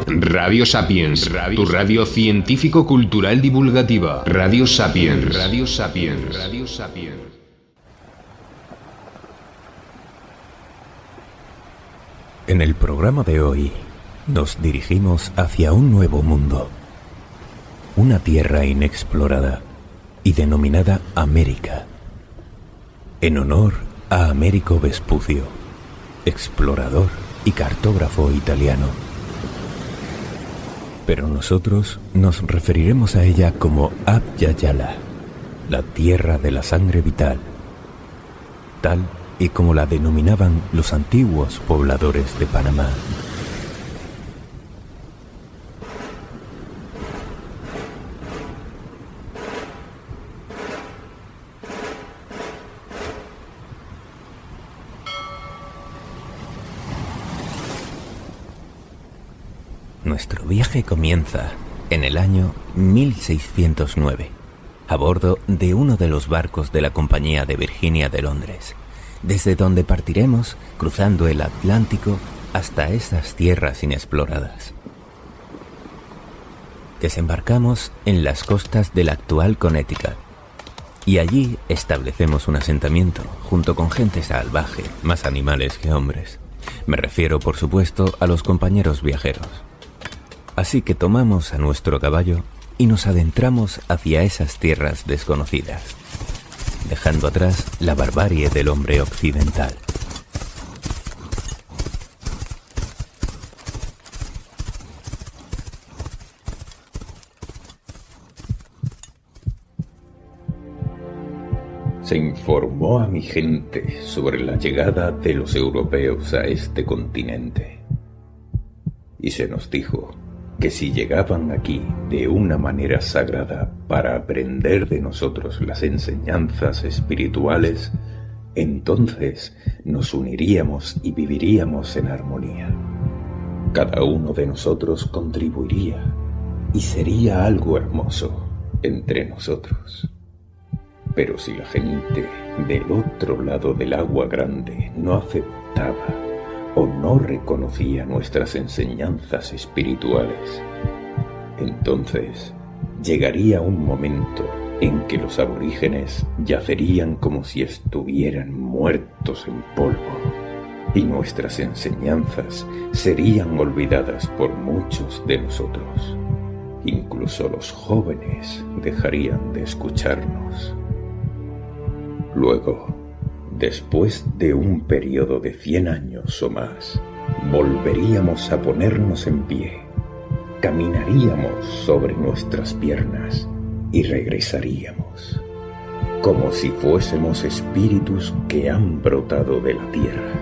Radio Sapiens, tu radio científico-cultural divulgativa. Radio Sapiens, Radio Sapiens, Radio Sapiens. En el programa de hoy nos dirigimos hacia un nuevo mundo, una tierra inexplorada y denominada América, en honor a Americo Vespucio, explorador y cartógrafo italiano. Pero nosotros nos referiremos a ella como Abya Yala, la tierra de la sangre vital, tal y como la denominaban los antiguos pobladores de Panamá. Nuestro viaje comienza en el año 1609, a bordo de uno de los barcos de la Compañía de Virginia de Londres, desde donde partiremos cruzando el Atlántico hasta esas tierras inexploradas. Desembarcamos en las costas del actual Connecticut y allí establecemos un asentamiento junto con gente salvaje, más animales que hombres. Me refiero, por supuesto, a los compañeros viajeros. Así que tomamos a nuestro caballo y nos adentramos hacia esas tierras desconocidas, dejando atrás la barbarie del hombre occidental. Se informó a mi gente sobre la llegada de los europeos a este continente, y se nos dijo que si llegaban aquí de una manera sagrada para aprender de nosotros las enseñanzas espirituales, entonces nos uniríamos y viviríamos en armonía. Cada uno de nosotros contribuiría y sería algo hermoso entre nosotros. Pero si la gente del otro lado del agua grande no aceptaba o no reconocía nuestras enseñanzas espirituales, entonces llegaría un momento en que los aborígenes yacerían como si estuvieran muertos en polvo, y nuestras enseñanzas serían olvidadas por muchos de nosotros. Incluso los jóvenes dejarían de escucharnos. Luego, después de un periodo de 100 años o más, volveríamos a ponernos en pie, caminaríamos sobre nuestras piernas y regresaríamos, como si fuésemos espíritus que han brotado de la tierra.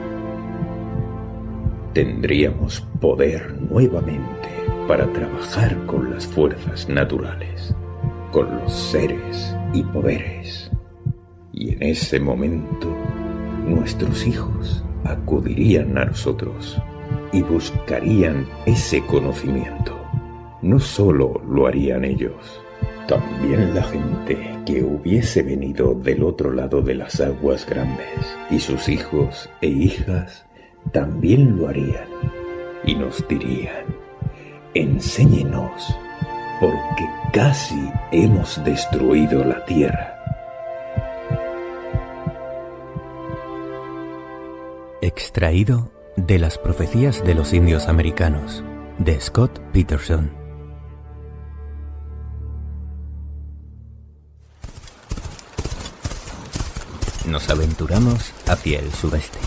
Tendríamos poder nuevamente para trabajar con las fuerzas naturales, con los seres y poderes. Y en ese momento, nuestros hijos acudirían a nosotros y buscarían ese conocimiento. No solo lo harían ellos, también la gente que hubiese venido del otro lado de las aguas grandes, y sus hijos e hijas también lo harían y nos dirían: enséñenos, porque casi hemos destruido la tierra. Extraído de las profecías de los indios americanos, de Scott Peterson. Nos aventuramos hacia el sudeste,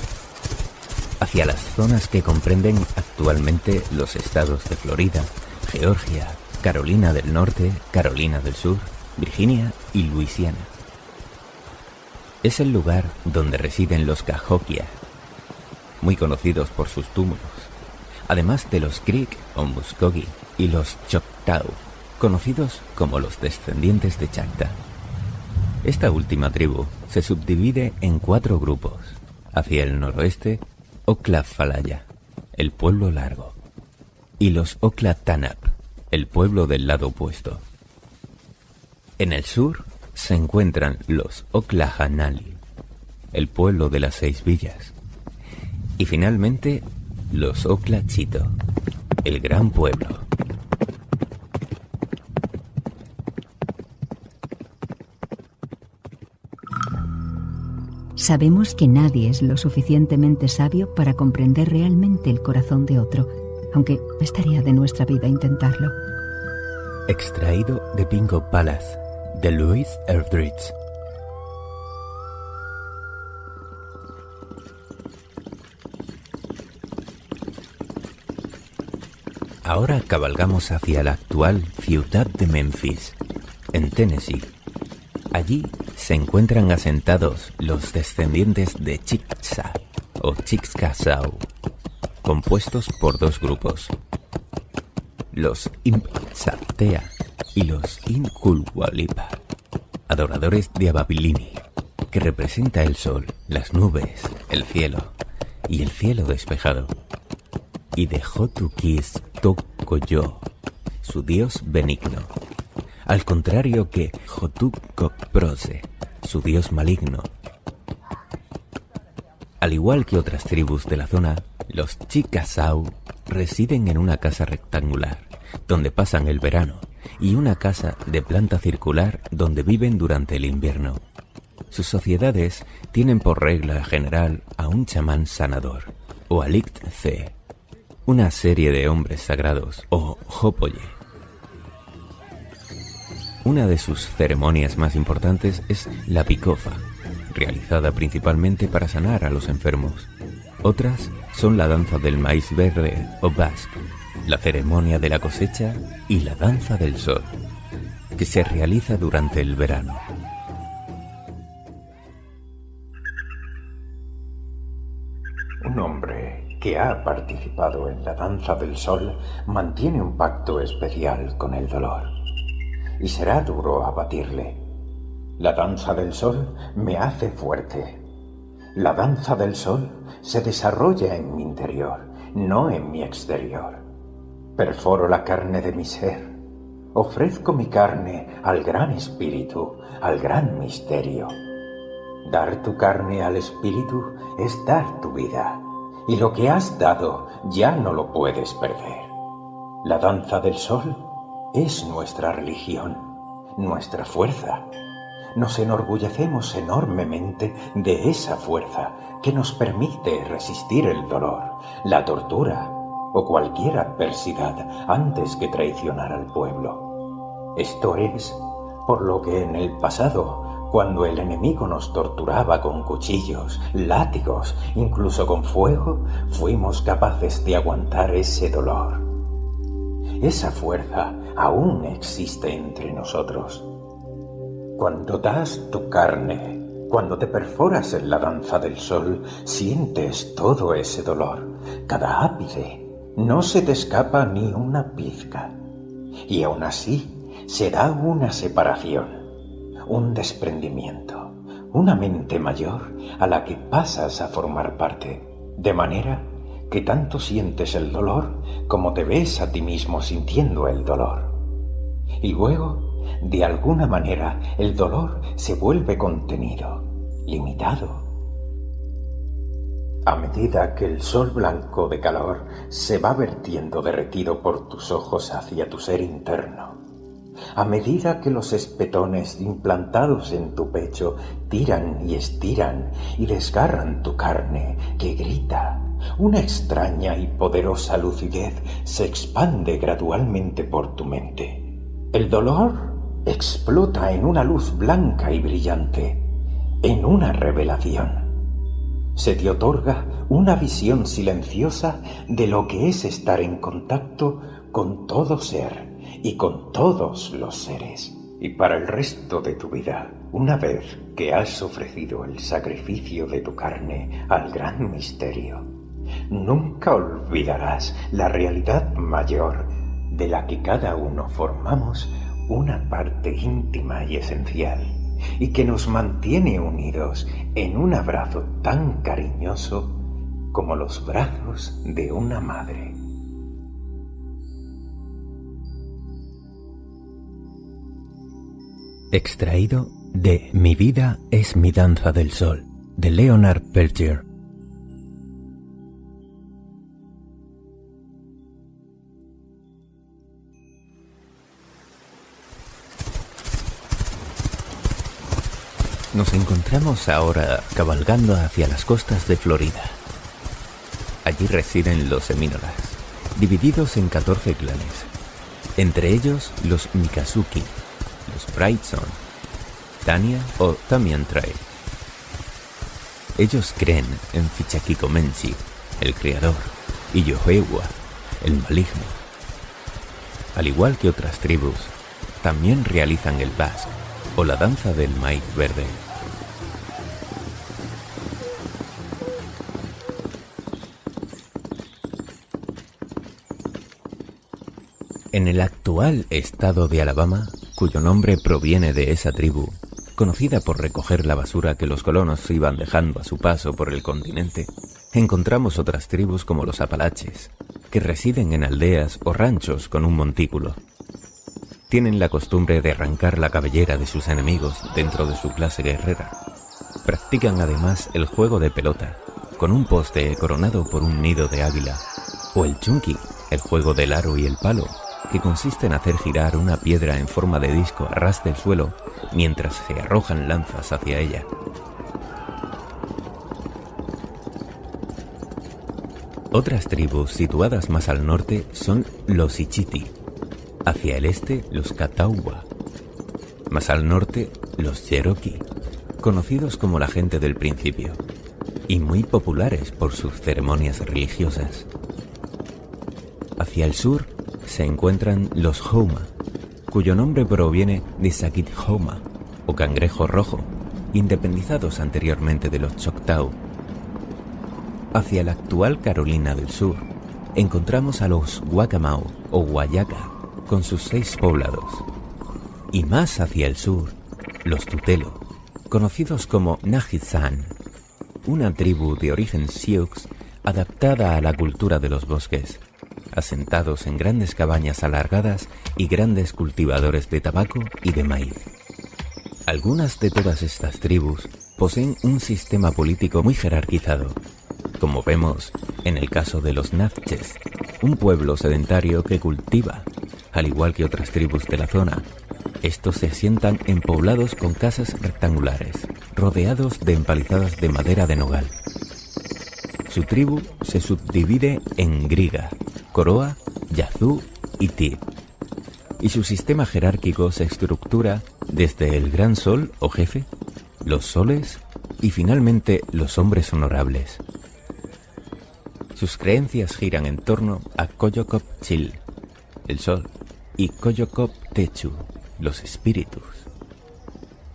hacia las zonas que comprenden actualmente los estados de Florida, Georgia, Carolina del Norte, Carolina del Sur, Virginia y Luisiana. Es el lugar donde residen los Cahokia, muy conocidos por sus túmulos, además de los Creek o Muskogee y los Choctaw, conocidos como los descendientes de Chacta. Esta última tribu se subdivide en 4 grupos. Hacia el noroeste, Oclafalaya, el pueblo largo, y los Oclatanap, el pueblo del lado opuesto. En el sur se encuentran los Oclahanali, el pueblo de las 6 villas, y finalmente los Oclachito, el gran pueblo. Sabemos que nadie es lo suficientemente sabio para comprender realmente el corazón de otro, aunque estaría de nuestra vida intentarlo. Extraído de Bingo Palace, de Louis Erdrich. Ahora cabalgamos hacia la actual ciudad de Memphis, en Tennessee. Allí se encuentran asentados los descendientes de Chickasaw o Chickasaw, compuestos por dos grupos, los Impsaptea y los Inculhualipa, adoradores de Ababilini, que representa el sol, las nubes, el cielo y el cielo despejado, y de Hotukis-Tokoyo, su dios benigno, al contrario que Hotukokprose, su dios maligno. Al igual que otras tribus de la zona, los Chickasaw residen en una casa rectangular, donde pasan el verano, y una casa de planta circular donde viven durante el invierno. Sus sociedades tienen por regla general a un chamán sanador, o Alikt-Tse, una serie de hombres sagrados, o Hopoye. Una de sus ceremonias más importantes es la Pikofa, realizada principalmente para sanar a los enfermos. Otras son la danza del maíz verde o Basque, la ceremonia de la cosecha y la danza del sol, que se realiza durante el verano. Un hombre que ha participado en la danza del sol mantiene un pacto especial con el dolor, y será duro abatirle. La danza del sol me hace fuerte. La danza del sol se desarrolla en mi interior, no en mi exterior. Perforo la carne de mi ser. Ofrezco mi carne al gran espíritu, al gran misterio. Dar tu carne al espíritu es dar tu vida, y lo que has dado ya no lo puedes perder. La danza del sol es nuestra religión, nuestra fuerza. Nos enorgullecemos enormemente de esa fuerza que nos permite resistir el dolor, la tortura o cualquier adversidad antes que traicionar al pueblo. Esto es por lo que en el pasado, cuando el enemigo nos torturaba con cuchillos, látigos, incluso con fuego, fuimos capaces de aguantar ese dolor. Esa fuerza aún existe entre nosotros. Cuando das tu carne, cuando te perforas en la danza del sol, sientes todo ese dolor, cada ápice. No se te escapa ni una pizca. Y aún así se da una separación, un desprendimiento, una mente mayor a la que pasas a formar parte, de manera que tanto sientes el dolor como te ves a ti mismo sintiendo el dolor. Y luego, de alguna manera, el dolor se vuelve contenido, limitado. A medida que el sol blanco de calor se va vertiendo derretido por tus ojos hacia tu ser interno, a medida que los espetones implantados en tu pecho tiran y estiran y desgarran tu carne, que grita, una extraña y poderosa lucidez se expande gradualmente por tu mente. El dolor explota en una luz blanca y brillante, en una revelación. Se te otorga una visión silenciosa de lo que es estar en contacto con todo ser y con todos los seres. Y para el resto de tu vida, una vez que has ofrecido el sacrificio de tu carne al gran misterio, nunca olvidarás la realidad mayor de la que cada uno formamos una parte íntima y esencial, y que nos mantiene unidos en un abrazo tan cariñoso como los brazos de una madre. Extraído de Mi vida es mi danza del sol, de Leonard Peltier. Nos encontramos ahora cabalgando hacia las costas de Florida. Allí residen los Semínolas, divididos en 14 clanes. Entre ellos los Mikazuki, los Brightson, Tanya o Tamian Tribe. Ellos creen en Fichakiko Menshi, el creador, y Yohewa, el maligno. Al igual que otras tribus, también realizan el Basque, o la danza del maíz verde. En el actual estado de Alabama, cuyo nombre proviene de esa tribu, conocida por recoger la basura que los colonos iban dejando a su paso por el continente, encontramos otras tribus como los Apalaches, que residen en aldeas o ranchos con un montículo. Tienen la costumbre de arrancar la cabellera de sus enemigos dentro de su clase guerrera. Practican además el juego de pelota, con un poste coronado por un nido de águila, o el chunki, el juego del aro y el palo, que consiste en hacer girar una piedra en forma de disco a ras del suelo mientras se arrojan lanzas hacia ella. Otras tribus situadas más al norte son los Ichiti, hacia el este los Catawba, más al norte los Cherokee, conocidos como la gente del principio, y muy populares por sus ceremonias religiosas. Hacia el sur se encuentran los Houma, cuyo nombre proviene de Sakit Houma, o cangrejo rojo, independizados anteriormente de los Choctaw. Hacia la actual Carolina del Sur, encontramos a los Waccamaw o Guayaca, con sus 6 poblados. Y más hacia el sur, los Tutelo, conocidos como Najizán, una tribu de origen Sioux adaptada a la cultura de los bosques, asentados en grandes cabañas alargadas y grandes cultivadores de tabaco y de maíz. Algunas de todas estas tribus poseen un sistema político muy jerarquizado, como vemos en el caso de los Natchez, un pueblo sedentario que cultiva, al igual que otras tribus de la zona. Estos se asientan en poblados con casas rectangulares, rodeados de empalizadas de madera de nogal. Su tribu se subdivide en Griga, Coroa, Yazoo y Tib, y su sistema jerárquico se estructura desde el Gran Sol o jefe, los soles y finalmente los hombres honorables. Sus creencias giran en torno a Koyokop Chil, el sol, y Koyokop Techu, los espíritus.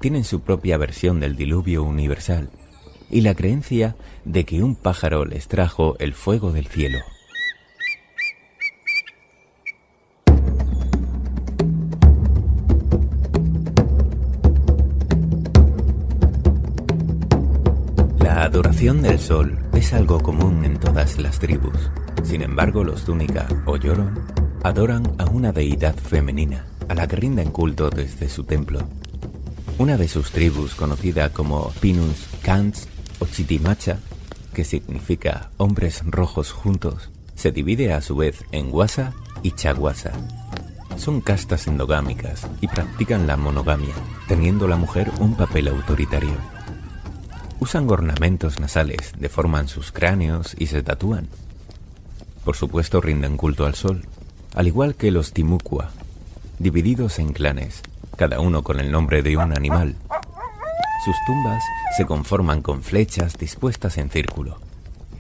Tienen su propia versión del diluvio universal y la creencia de que un pájaro les trajo el fuego del cielo. La adoración del sol es algo común en todas las tribus. Sin embargo, los Tunica o Yoron adoran a una deidad femenina, a la que rinden culto desde su templo. Una de sus tribus, conocida como Pinus Kants o Chitimacha, que significa hombres rojos juntos, se divide a su vez en Wasa y Chawasa. Son castas endogámicas y practican la monogamia, teniendo la mujer un papel autoritario. Usan ornamentos nasales, deforman sus cráneos y se tatúan. Por supuesto, rinden culto al sol, al igual que los Timucua, divididos en clanes, cada uno con el nombre de un animal. Sus tumbas se conforman con flechas dispuestas en círculo,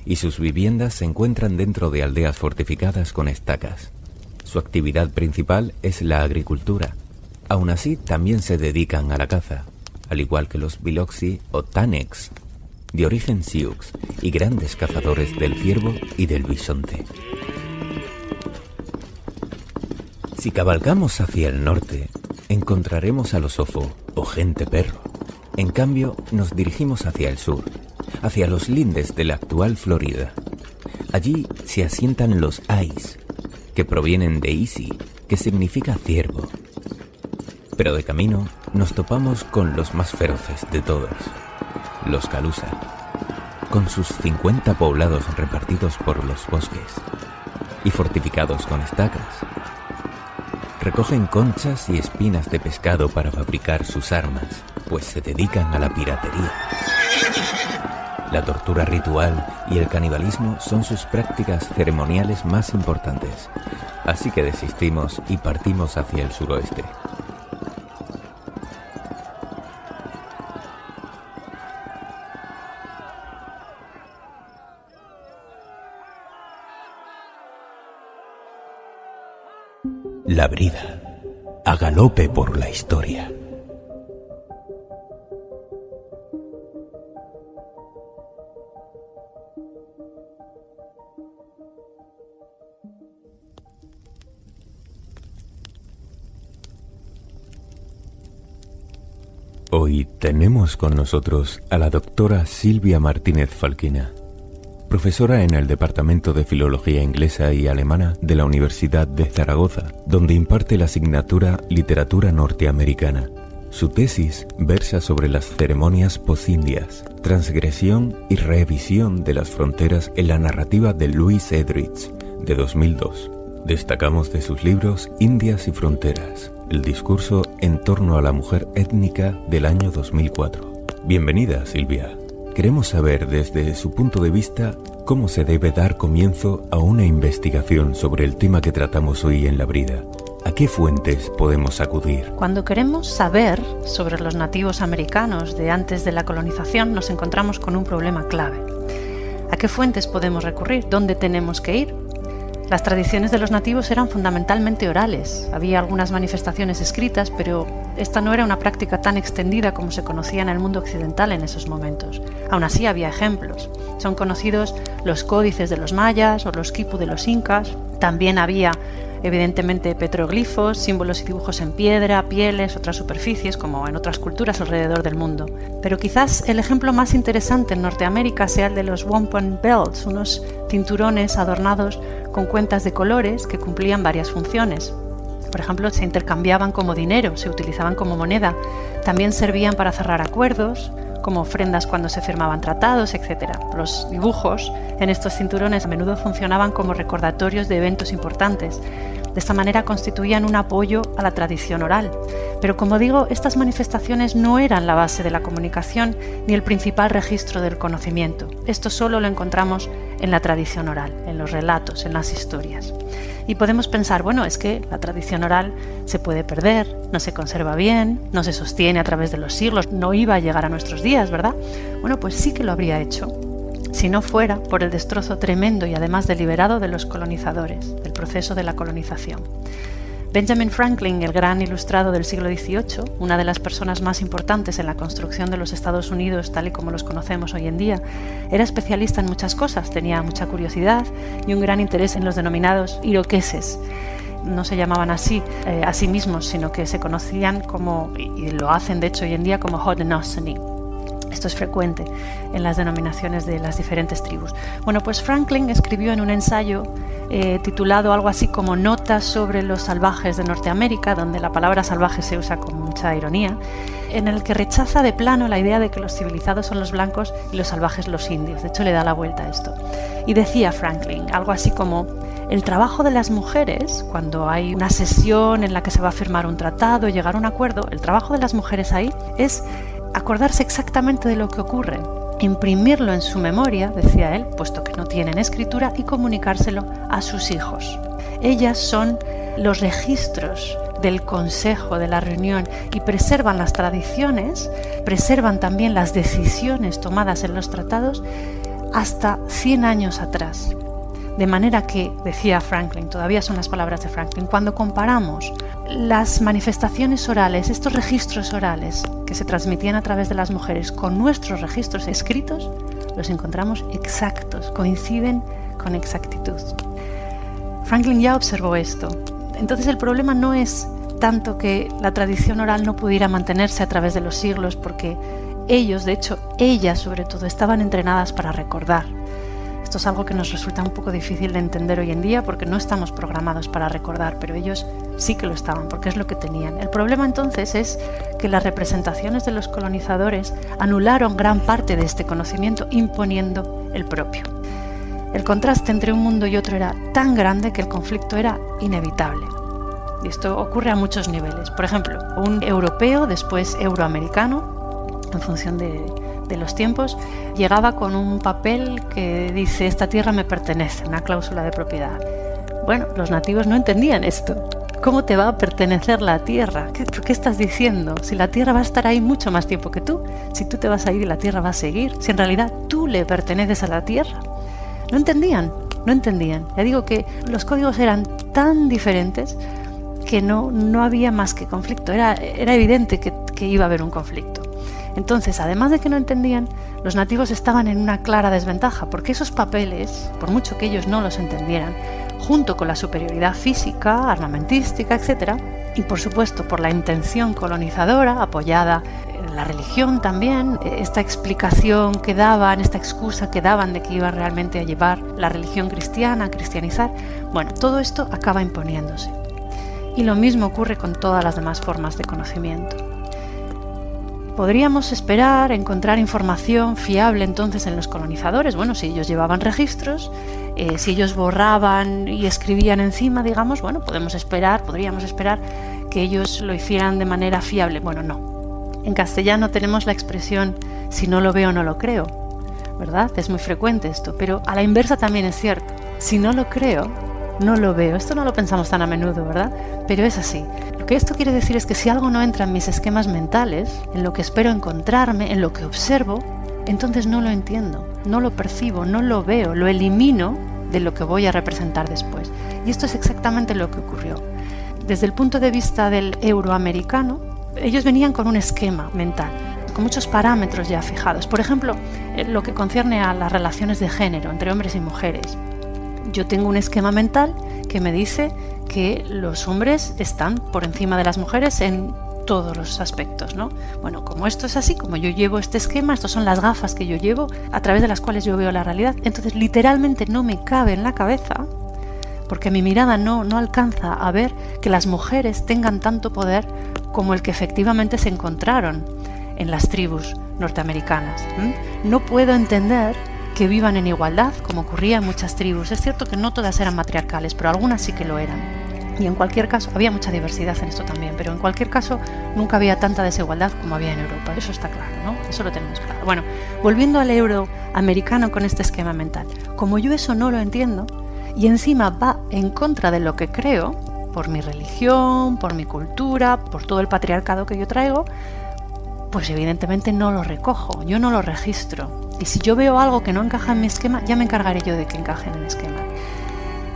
y sus viviendas se encuentran dentro de aldeas fortificadas con estacas. Su actividad principal es la agricultura. Aún así, también se dedican a la caza, al igual que los Biloxi o Tanex, de origen Sioux y grandes cazadores del ciervo y del bisonte. Si cabalgamos hacia el norte, encontraremos a los Ofo o gente perro. En cambio, nos dirigimos hacia el sur, hacia los lindes de la actual Florida. Allí se asientan los Ais, que provienen de Isi, que significa ciervo. Pero de camino nos topamos con los más feroces de todos, los Calusa, con sus 50 poblados repartidos por los bosques y fortificados con estacas. Recogen conchas y espinas de pescado para fabricar sus armas pues se dedican a la piratería. La tortura ritual y el canibalismo son sus prácticas ceremoniales más importantes, así que desistimos y partimos hacia el suroeste. La brida, a galope por la historia. Hoy tenemos con nosotros a la doctora Silvia Martínez Falquina, profesora en el Departamento de Filología Inglesa y Alemana de la Universidad de Zaragoza, donde imparte la asignatura Literatura Norteamericana. Su tesis versa sobre las ceremonias posindias, transgresión y revisión de las fronteras en la narrativa de Louise Erdrich, de 2002. Destacamos de sus libros Indias y Fronteras, el discurso en torno a la mujer étnica del año 2004. Bienvenida, Silvia. Queremos saber desde su punto de vista cómo se debe dar comienzo a una investigación sobre el tema que tratamos hoy en La Brida. ¿A qué fuentes podemos acudir? Cuando queremos saber sobre los nativos americanos de antes de la colonización, nos encontramos con un problema clave. ¿A qué fuentes podemos recurrir? ¿Dónde tenemos que ir? Las tradiciones de los nativos eran fundamentalmente orales. Había algunas manifestaciones escritas, pero esta no era una práctica tan extendida como se conocía en el mundo occidental en esos momentos. Aún así había ejemplos. Son conocidos los códices de los mayas o los quipu de los incas. También había, evidentemente, petroglifos, símbolos y dibujos en piedra, pieles, otras superficies, como en otras culturas alrededor del mundo. Pero quizás el ejemplo más interesante en Norteamérica sea el de los wampum belts, unos cinturones adornados con cuentas de colores que cumplían varias funciones. Por ejemplo, se intercambiaban como dinero, se utilizaban como moneda. También servían para cerrar acuerdos, como ofrendas cuando se firmaban tratados, etc. Los dibujos en estos cinturones a menudo funcionaban como recordatorios de eventos importantes. De esta manera constituían un apoyo a la tradición oral. Pero como digo, estas manifestaciones no eran la base de la comunicación ni el principal registro del conocimiento. Esto solo lo encontramos en la tradición oral, en los relatos, en las historias. Y podemos pensar, bueno, es que la tradición oral se puede perder, no se conserva bien, no se sostiene a través de los siglos, no iba a llegar a nuestros días, ¿verdad? Bueno, pues sí que lo habría hecho, si no fuera por el destrozo tremendo y además deliberado de los colonizadores, del proceso de la colonización. Benjamin Franklin, el gran ilustrado del siglo XVIII, una de las personas más importantes en la construcción de los Estados Unidos tal y como los conocemos hoy en día, era especialista en muchas cosas, tenía mucha curiosidad y un gran interés en los denominados iroqueses. No se llamaban así a sí mismos, sino que se conocían como, y lo hacen de hecho hoy en día, como Haudenosaunee. Esto es frecuente en las denominaciones de las diferentes tribus. Bueno, pues Franklin escribió en un ensayo titulado algo así como Notas sobre los salvajes de Norteamérica, donde la palabra salvaje se usa con mucha ironía, en el que rechaza de plano la idea de que los civilizados son los blancos y los salvajes los indios. De hecho, le da la vuelta a esto. Y decía Franklin algo así como: el trabajo de las mujeres, cuando hay una sesión en la que se va a firmar un tratado, llegar a un acuerdo, el trabajo de las mujeres ahí es acordarse exactamente de lo que ocurre, imprimirlo en su memoria, decía él, puesto que no tienen escritura, y comunicárselo a sus hijos. Ellas son los registros del consejo, de la reunión, y preservan las tradiciones, preservan también las decisiones tomadas en los tratados hasta 100 años atrás. De manera que, decía Franklin, todavía son las palabras de Franklin, cuando comparamos las manifestaciones orales, estos registros orales que se transmitían a través de las mujeres con nuestros registros escritos, los encontramos exactos, coinciden con exactitud. Franklin ya observó esto. Entonces el problema no es tanto que la tradición oral no pudiera mantenerse a través de los siglos, porque ellos, de hecho, ellas sobre todo, estaban entrenadas para recordar. Esto es algo que nos resulta un poco difícil de entender hoy en día porque no estamos programados para recordar, pero ellos sí que lo estaban porque es lo que tenían. El problema entonces es que las representaciones de los colonizadores anularon gran parte de este conocimiento imponiendo el propio. El contraste entre un mundo y otro era tan grande que el conflicto era inevitable. Y esto ocurre a muchos niveles. Por ejemplo, un europeo, después euroamericano, en función de los tiempos, llegaba con un papel que dice: esta tierra me pertenece, una cláusula de propiedad. Bueno, los nativos no entendían esto. ¿Cómo te va a pertenecer la tierra? ¿Qué estás diciendo? Si la tierra va a estar ahí mucho más tiempo que tú, si tú te vas a ir y la tierra va a seguir, si en realidad tú le perteneces a la tierra. No entendían. Ya digo que los códigos eran tan diferentes que no había más que conflicto. Era evidente que iba a haber un conflicto. Entonces, además de que no entendían, los nativos estaban en una clara desventaja, porque esos papeles, por mucho que ellos no los entendieran, junto con la superioridad física, armamentística, etc., y por supuesto por la intención colonizadora, apoyada en la religión también, esta explicación que daban, esta excusa que daban de que iba realmente a llevar la religión cristiana, a cristianizar, bueno, todo esto acaba imponiéndose. Y lo mismo ocurre con todas las demás formas de conocimiento. Podríamos esperar encontrar información fiable entonces en los colonizadores. Bueno, si ellos llevaban registros, si ellos borraban y escribían encima, digamos, bueno, podríamos esperar que ellos lo hicieran de manera fiable. Bueno, no. En castellano tenemos la expresión si no lo veo no lo creo, ¿verdad? Es muy frecuente esto, pero a la inversa también es cierto. Si no lo creo, no lo veo. Esto no lo pensamos tan a menudo, ¿verdad? Pero es así. Lo que esto quiere decir es que si algo no entra en mis esquemas mentales, en lo que espero encontrarme, en lo que observo, entonces no lo entiendo, no lo percibo, no lo veo, lo elimino de lo que voy a representar después. Y esto es exactamente lo que ocurrió. Desde el punto de vista del euroamericano, ellos venían con un esquema mental, con muchos parámetros ya fijados. Por ejemplo, lo que concierne a las relaciones de género entre hombres y mujeres. Yo tengo un esquema mental que me dice que los hombres están por encima de las mujeres en todos los aspectos, ¿no? Bueno, como esto es así, como yo llevo este esquema, estas son las gafas que yo llevo a través de las cuales yo veo la realidad, entonces literalmente no me cabe en la cabeza, porque mi mirada no alcanza a ver que las mujeres tengan tanto poder como el que efectivamente se encontraron en las tribus norteamericanas. No puedo entender que vivan en igualdad, como ocurría en muchas tribus. Es cierto que no todas eran matriarcales, pero algunas sí que lo eran. Y en cualquier caso, había mucha diversidad en esto también, pero en cualquier caso nunca había tanta desigualdad como había en Europa. Eso está claro, ¿no? Eso lo tenemos claro. Bueno, volviendo al euroamericano con este esquema mental. Como yo eso no lo entiendo, y encima va en contra de lo que creo, por mi religión, por mi cultura, por todo el patriarcado que yo traigo, pues evidentemente no lo recojo, yo no lo registro. Y si yo veo algo que no encaja en mi esquema, ya me encargaré yo de que encaje en el esquema.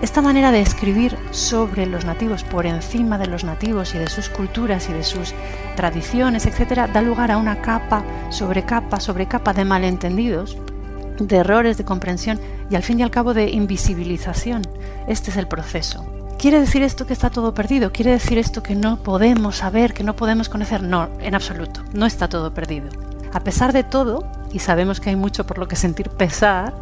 Esta manera de escribir sobre los nativos, por encima de los nativos y de sus culturas y de sus tradiciones, etcétera, da lugar a una capa sobre capa de malentendidos, de errores de comprensión y al fin y al cabo de invisibilización. Este es el proceso. ¿Quiere decir esto que está todo perdido? ¿Quiere decir esto que no podemos saber, que no podemos conocer? No, en absoluto, no está todo perdido. A pesar de todo, y sabemos que hay mucho por lo que sentir pesar,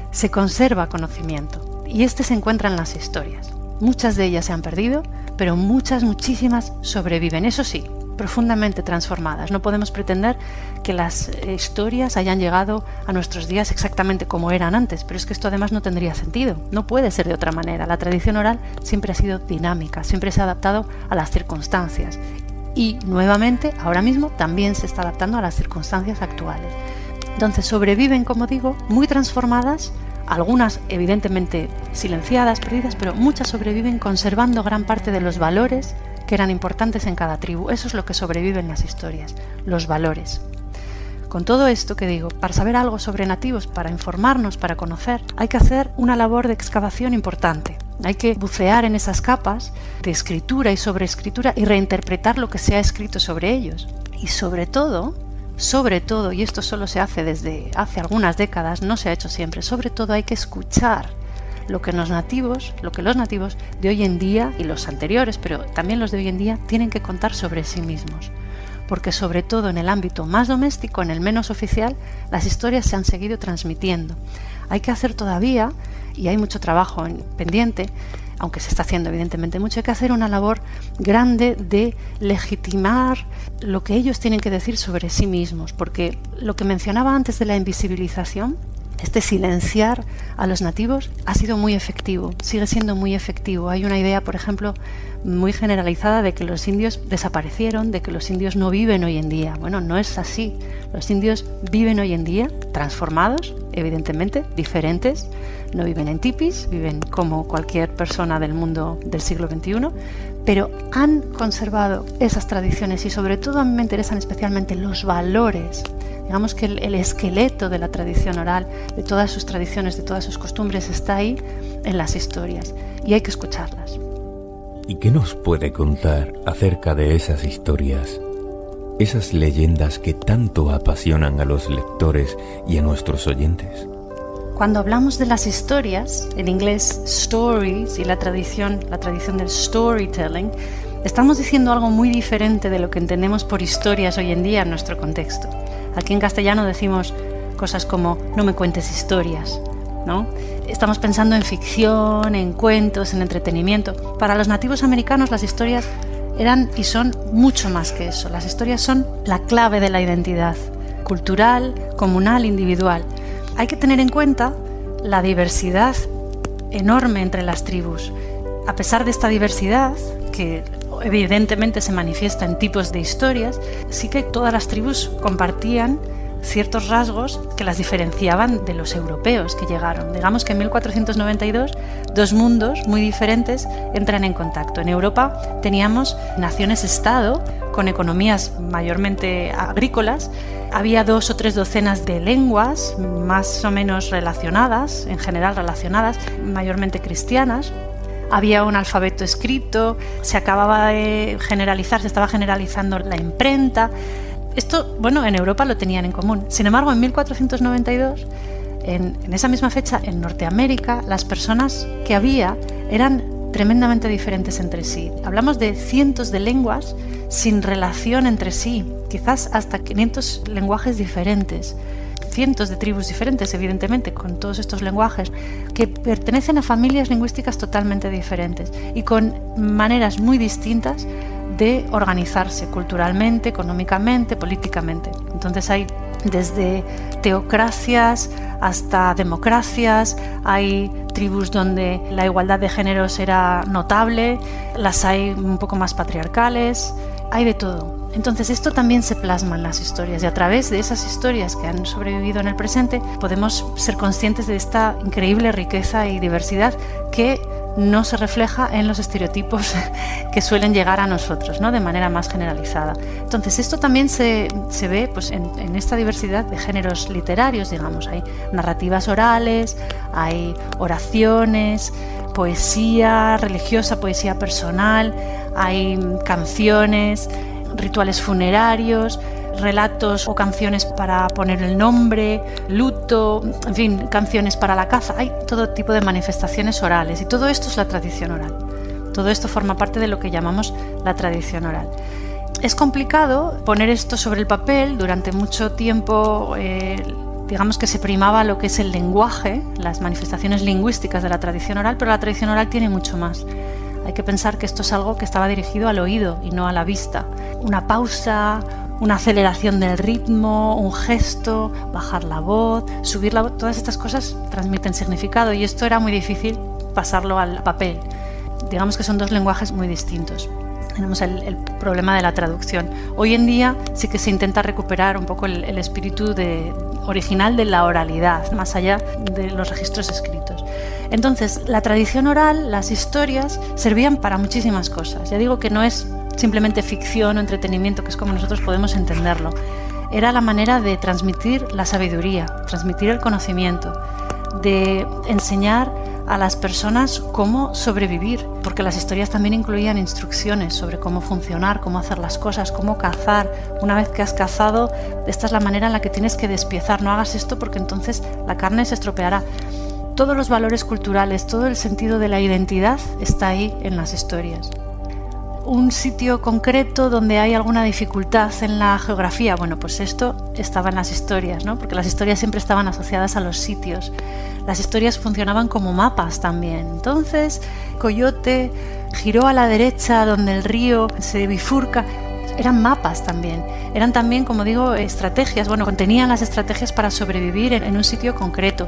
se conserva conocimiento. Y este se encuentra en las historias. Muchas de ellas se han perdido, pero muchísimas sobreviven. Eso sí, profundamente transformadas. No podemos pretender que las historias hayan llegado a nuestros días exactamente como eran antes, pero es que esto además no tendría sentido. No puede ser de otra manera. La tradición oral siempre ha sido dinámica, siempre se ha adaptado a las circunstancias. Y nuevamente, ahora mismo, también se está adaptando a las circunstancias actuales. Entonces sobreviven, como digo, muy transformadas, algunas evidentemente silenciadas, perdidas, pero muchas sobreviven conservando gran parte de los valores que eran importantes en cada tribu. Eso es lo que sobrevive en las historias, los valores. Con todo esto que digo, para saber algo sobre nativos, para informarnos, para conocer, hay que hacer una labor de excavación importante. Hay que bucear en esas capas de escritura y sobreescritura y reinterpretar lo que se ha escrito sobre ellos. Y sobre todo, y esto solo se hace desde hace algunas décadas, no se ha hecho siempre, sobre todo hay que escuchar lo que los nativos de hoy en día y los anteriores, pero también los de hoy en día, tienen que contar sobre sí mismos. Porque sobre todo en el ámbito más doméstico, en el menos oficial, las historias se han seguido transmitiendo. Hay que hacer todavía, y hay mucho trabajo pendiente, aunque se está haciendo evidentemente mucho, hay que hacer una labor grande de legitimar lo que ellos tienen que decir sobre sí mismos, porque lo que mencionaba antes de la invisibilización, Este silenciar a los nativos ha sido muy efectivo, sigue siendo muy efectivo. Hay una idea, por ejemplo, muy generalizada de que los indios desaparecieron, de que los indios no viven hoy en día. Bueno, no es así. Los indios viven hoy en día, transformados, evidentemente, diferentes. No viven en tipis, viven como cualquier persona del mundo del siglo XXI, pero han conservado esas tradiciones y sobre todo a mí me interesan especialmente los valores. Digamos que el esqueleto de la tradición oral, de todas sus tradiciones, de todas sus costumbres, está ahí en las historias y hay que escucharlas. ¿Y qué nos puede contar acerca de esas historias? Esas leyendas que tanto apasionan a los lectores y a nuestros oyentes. Cuando hablamos de las historias, en inglés stories, y la tradición del storytelling, estamos diciendo algo muy diferente de lo que entendemos por historias hoy en día en nuestro contexto. Aquí en castellano decimos cosas como no me cuentes historias, ¿no? Estamos pensando en ficción, en cuentos, en entretenimiento. Para los nativos americanos las historias eran y son mucho más que eso. Las historias son la clave de la identidad cultural, comunal, individual. Hay que tener en cuenta la diversidad enorme entre las tribus. A pesar de esta diversidad, que evidentemente se manifiesta en tipos de historias, sí que todas las tribus compartían ciertos rasgos que las diferenciaban de los europeos que llegaron. Digamos que en 1492 dos mundos muy diferentes entran en contacto. En Europa teníamos naciones-estado con economías mayormente agrícolas. Había 2 o 3 docenas de lenguas más o menos relacionadas, en general relacionadas, mayormente cristianas. Había un alfabeto escrito, se acababa de generalizar, se estaba generalizando la imprenta. Esto, bueno, en Europa lo tenían en común. Sin embargo, en 1492, en esa misma fecha, en Norteamérica, las personas que había eran tremendamente diferentes entre sí. Hablamos de cientos de lenguas sin relación entre sí, quizás hasta 500 lenguajes diferentes. Cientos de tribus diferentes, evidentemente, con todos estos lenguajes, que pertenecen a familias lingüísticas totalmente diferentes y con maneras muy distintas de organizarse culturalmente, económicamente, políticamente. Entonces hay desde teocracias hasta democracias, hay tribus donde la igualdad de géneros era notable, las hay un poco más patriarcales, hay de todo. Entonces esto también se plasma en las historias y a través de esas historias que han sobrevivido en el presente podemos ser conscientes de esta increíble riqueza y diversidad que no se refleja en los estereotipos que suelen llegar a nosotros, ¿no? De manera más generalizada. Entonces esto también se ve pues, en esta diversidad de géneros literarios, digamos. Hay narrativas orales, hay oraciones, poesía religiosa, poesía personal, hay canciones, rituales funerarios, relatos o canciones para poner el nombre, luto, en fin, canciones para la caza. Hay todo tipo de manifestaciones orales y todo esto es la tradición oral. Todo esto forma parte de lo que llamamos la tradición oral. Es complicado poner esto sobre el papel. Durante mucho tiempo digamos que se primaba lo que es el lenguaje, las manifestaciones lingüísticas de la tradición oral, pero la tradición oral tiene mucho más. Hay que pensar que esto es algo que estaba dirigido al oído y no a la vista. Una pausa, una aceleración del ritmo, un gesto, bajar la voz, subir la voz, todas estas cosas transmiten significado y esto era muy difícil pasarlo al papel. Digamos que son dos lenguajes muy distintos. Tenemos el problema de la traducción. Hoy en día sí que se intenta recuperar un poco el espíritu original de la oralidad, más allá de los registros escritos. Entonces, la tradición oral, las historias, servían para muchísimas cosas. Ya digo que no es simplemente ficción o entretenimiento, que es como nosotros podemos entenderlo. Era la manera de transmitir la sabiduría, transmitir el conocimiento, de enseñar a las personas cómo sobrevivir, porque las historias también incluían instrucciones sobre cómo funcionar, cómo hacer las cosas, cómo cazar. Una vez que has cazado, esta es la manera en la que tienes que despiezar. No hagas esto porque entonces la carne se estropeará. Todos los valores culturales, todo el sentido de la identidad está ahí en las historias. Un sitio concreto donde hay alguna dificultad en la geografía, bueno, pues esto estaba en las historias, ¿no? Porque las historias siempre estaban asociadas a los sitios. Las historias funcionaban como mapas también. Entonces, Coyote giró a la derecha donde el río se bifurca. eran mapas también. Eran también, como digo, estrategias. Bueno, contenían las estrategias para sobrevivir en un sitio concreto.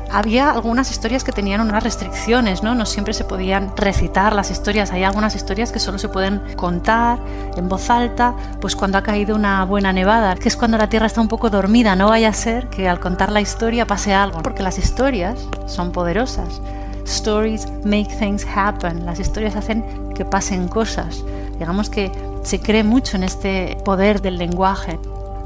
Había algunas historias que tenían unas restricciones, ¿no? No siempre se podían recitar las historias. Hay algunas historias que solo se pueden contar en voz alta, pues cuando ha caído una buena nevada, que es cuando la tierra está un poco dormida. No vaya a ser que al contar la historia pase algo, porque las historias son poderosas. Stories make things happen. Las historias hacen que pasen cosas. Digamos que se cree mucho en este poder del lenguaje.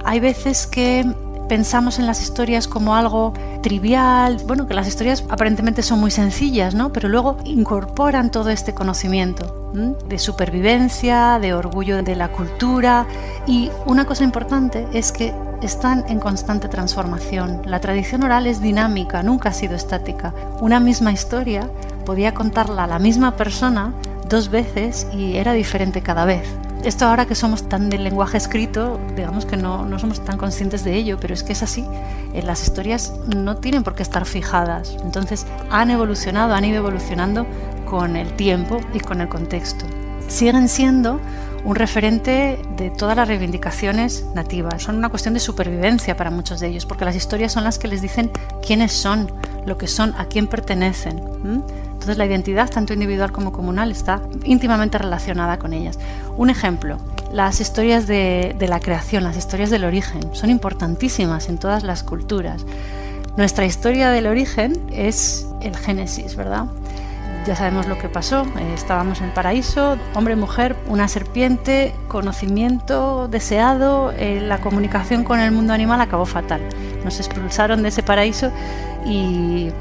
Hay veces que pensamos en las historias como algo trivial, bueno, que las historias aparentemente son muy sencillas, ¿no? Pero luego incorporan todo este conocimiento de supervivencia, de orgullo de la cultura, y una cosa importante es que están en constante transformación. La tradición oral es dinámica, nunca ha sido estática. Una misma historia podía contarla a la misma persona 2 veces y era diferente cada vez. Esto ahora que somos tan del lenguaje escrito, digamos que no somos tan conscientes de ello, pero es que es así. Las historias no tienen por qué estar fijadas. Entonces han ido evolucionando con el tiempo y con el contexto. Siguen siendo un referente de todas las reivindicaciones nativas. Son una cuestión de supervivencia para muchos de ellos, porque las historias son las que les dicen quiénes son, lo que son, a quién pertenecen. Entonces la identidad, tanto individual como comunal, está íntimamente relacionada con ellas. Un ejemplo, las historias de la creación, las historias del origen, son importantísimas en todas las culturas. Nuestra historia del origen es el Génesis, ¿verdad? Ya sabemos lo que pasó, estábamos en el paraíso, hombre, mujer, una serpiente, conocimiento deseado, la comunicación con el mundo animal acabó fatal. Nos expulsaron de ese paraíso y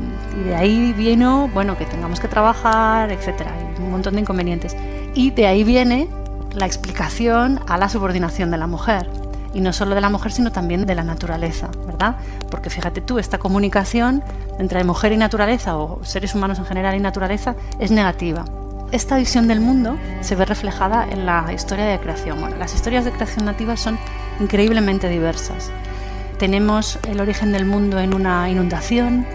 de ahí vino, bueno, que tengamos que trabajar, etcétera, y un montón de inconvenientes. Y de ahí viene la explicación a la subordinación de la mujer. Y no solo de la mujer, sino también de la naturaleza, ¿verdad? Porque fíjate tú, esta comunicación entre mujer y naturaleza, o seres humanos en general y naturaleza, es negativa. Esta visión del mundo se ve reflejada en la historia de creación. Bueno, las historias de creación nativas son increíblemente diversas. Tenemos el origen del mundo en una inundación.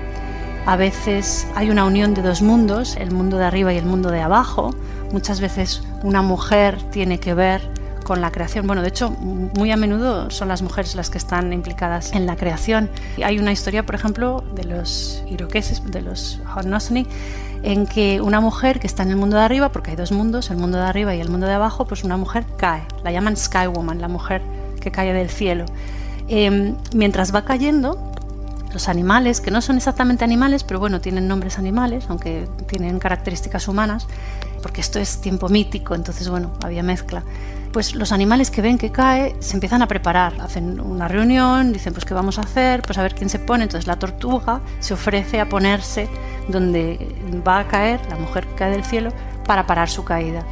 A veces hay una unión de 2 mundos, el mundo de arriba y el mundo de abajo. Muchas veces una mujer tiene que ver con la creación. Bueno, de hecho, muy a menudo son las mujeres las que están implicadas en la creación. Hay una historia, por ejemplo, de los iroqueses, de los Haudenosaunee, en que una mujer que está en el mundo de arriba, porque hay 2 mundos, el mundo de arriba y el mundo de abajo, pues una mujer cae. La llaman Sky Woman, la mujer que cae del cielo. Mientras va cayendo, los animales, que no son exactamente animales, pero bueno, tienen nombres animales, aunque tienen características humanas, porque esto es tiempo mítico, entonces bueno, había mezcla. Pues los animales que ven que cae se empiezan a preparar, hacen una reunión, dicen pues qué vamos a hacer, pues a ver quién se pone. Entonces la tortuga se ofrece a ponerse donde va a caer, la mujer que cae del cielo, para parar su caída.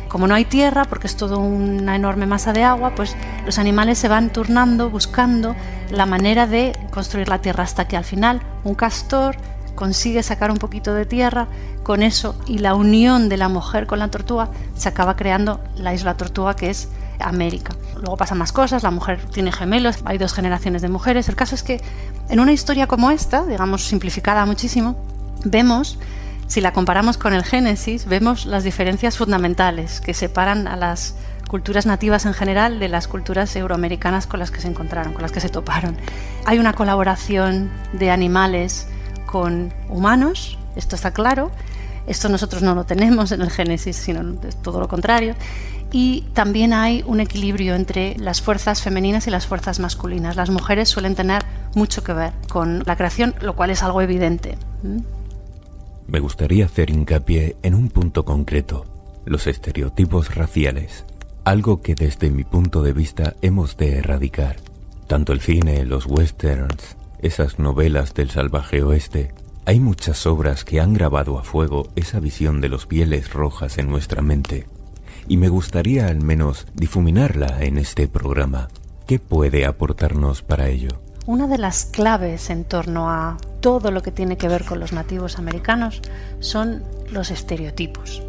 Como no hay tierra, porque es todo una enorme masa de agua, pues los animales se van turnando, buscando la manera de construir la tierra, hasta que al final un castor consigue sacar un poquito de tierra. Con eso y la unión de la mujer con la tortuga se acaba creando la isla Tortuga, que es América. Luego pasan más cosas, la mujer tiene gemelos, hay 2 generaciones de mujeres. El caso es que en una historia como esta, digamos simplificada muchísimo, vemos, si la comparamos con el Génesis, vemos las diferencias fundamentales que separan a las culturas nativas en general de las culturas euroamericanas con las que se encontraron, con las que se toparon. Hay una colaboración de animales con humanos, esto está claro. Esto nosotros no lo tenemos en el Génesis, sino todo lo contrario. Y también hay un equilibrio entre las fuerzas femeninas y las fuerzas masculinas. Las mujeres suelen tener mucho que ver con la creación, lo cual es algo evidente. Me gustaría hacer hincapié en un punto concreto: los estereotipos raciales. Algo que desde mi punto de vista hemos de erradicar. Tanto el cine, los westerns, esas novelas del salvaje oeste. Hay muchas obras que han grabado a fuego esa visión de los pieles rojas en nuestra mente, y me gustaría al menos difuminarla en este programa. ¿Qué puede aportarnos para ello? Una de las claves en torno a todo lo que tiene que ver con los nativos americanos son los estereotipos.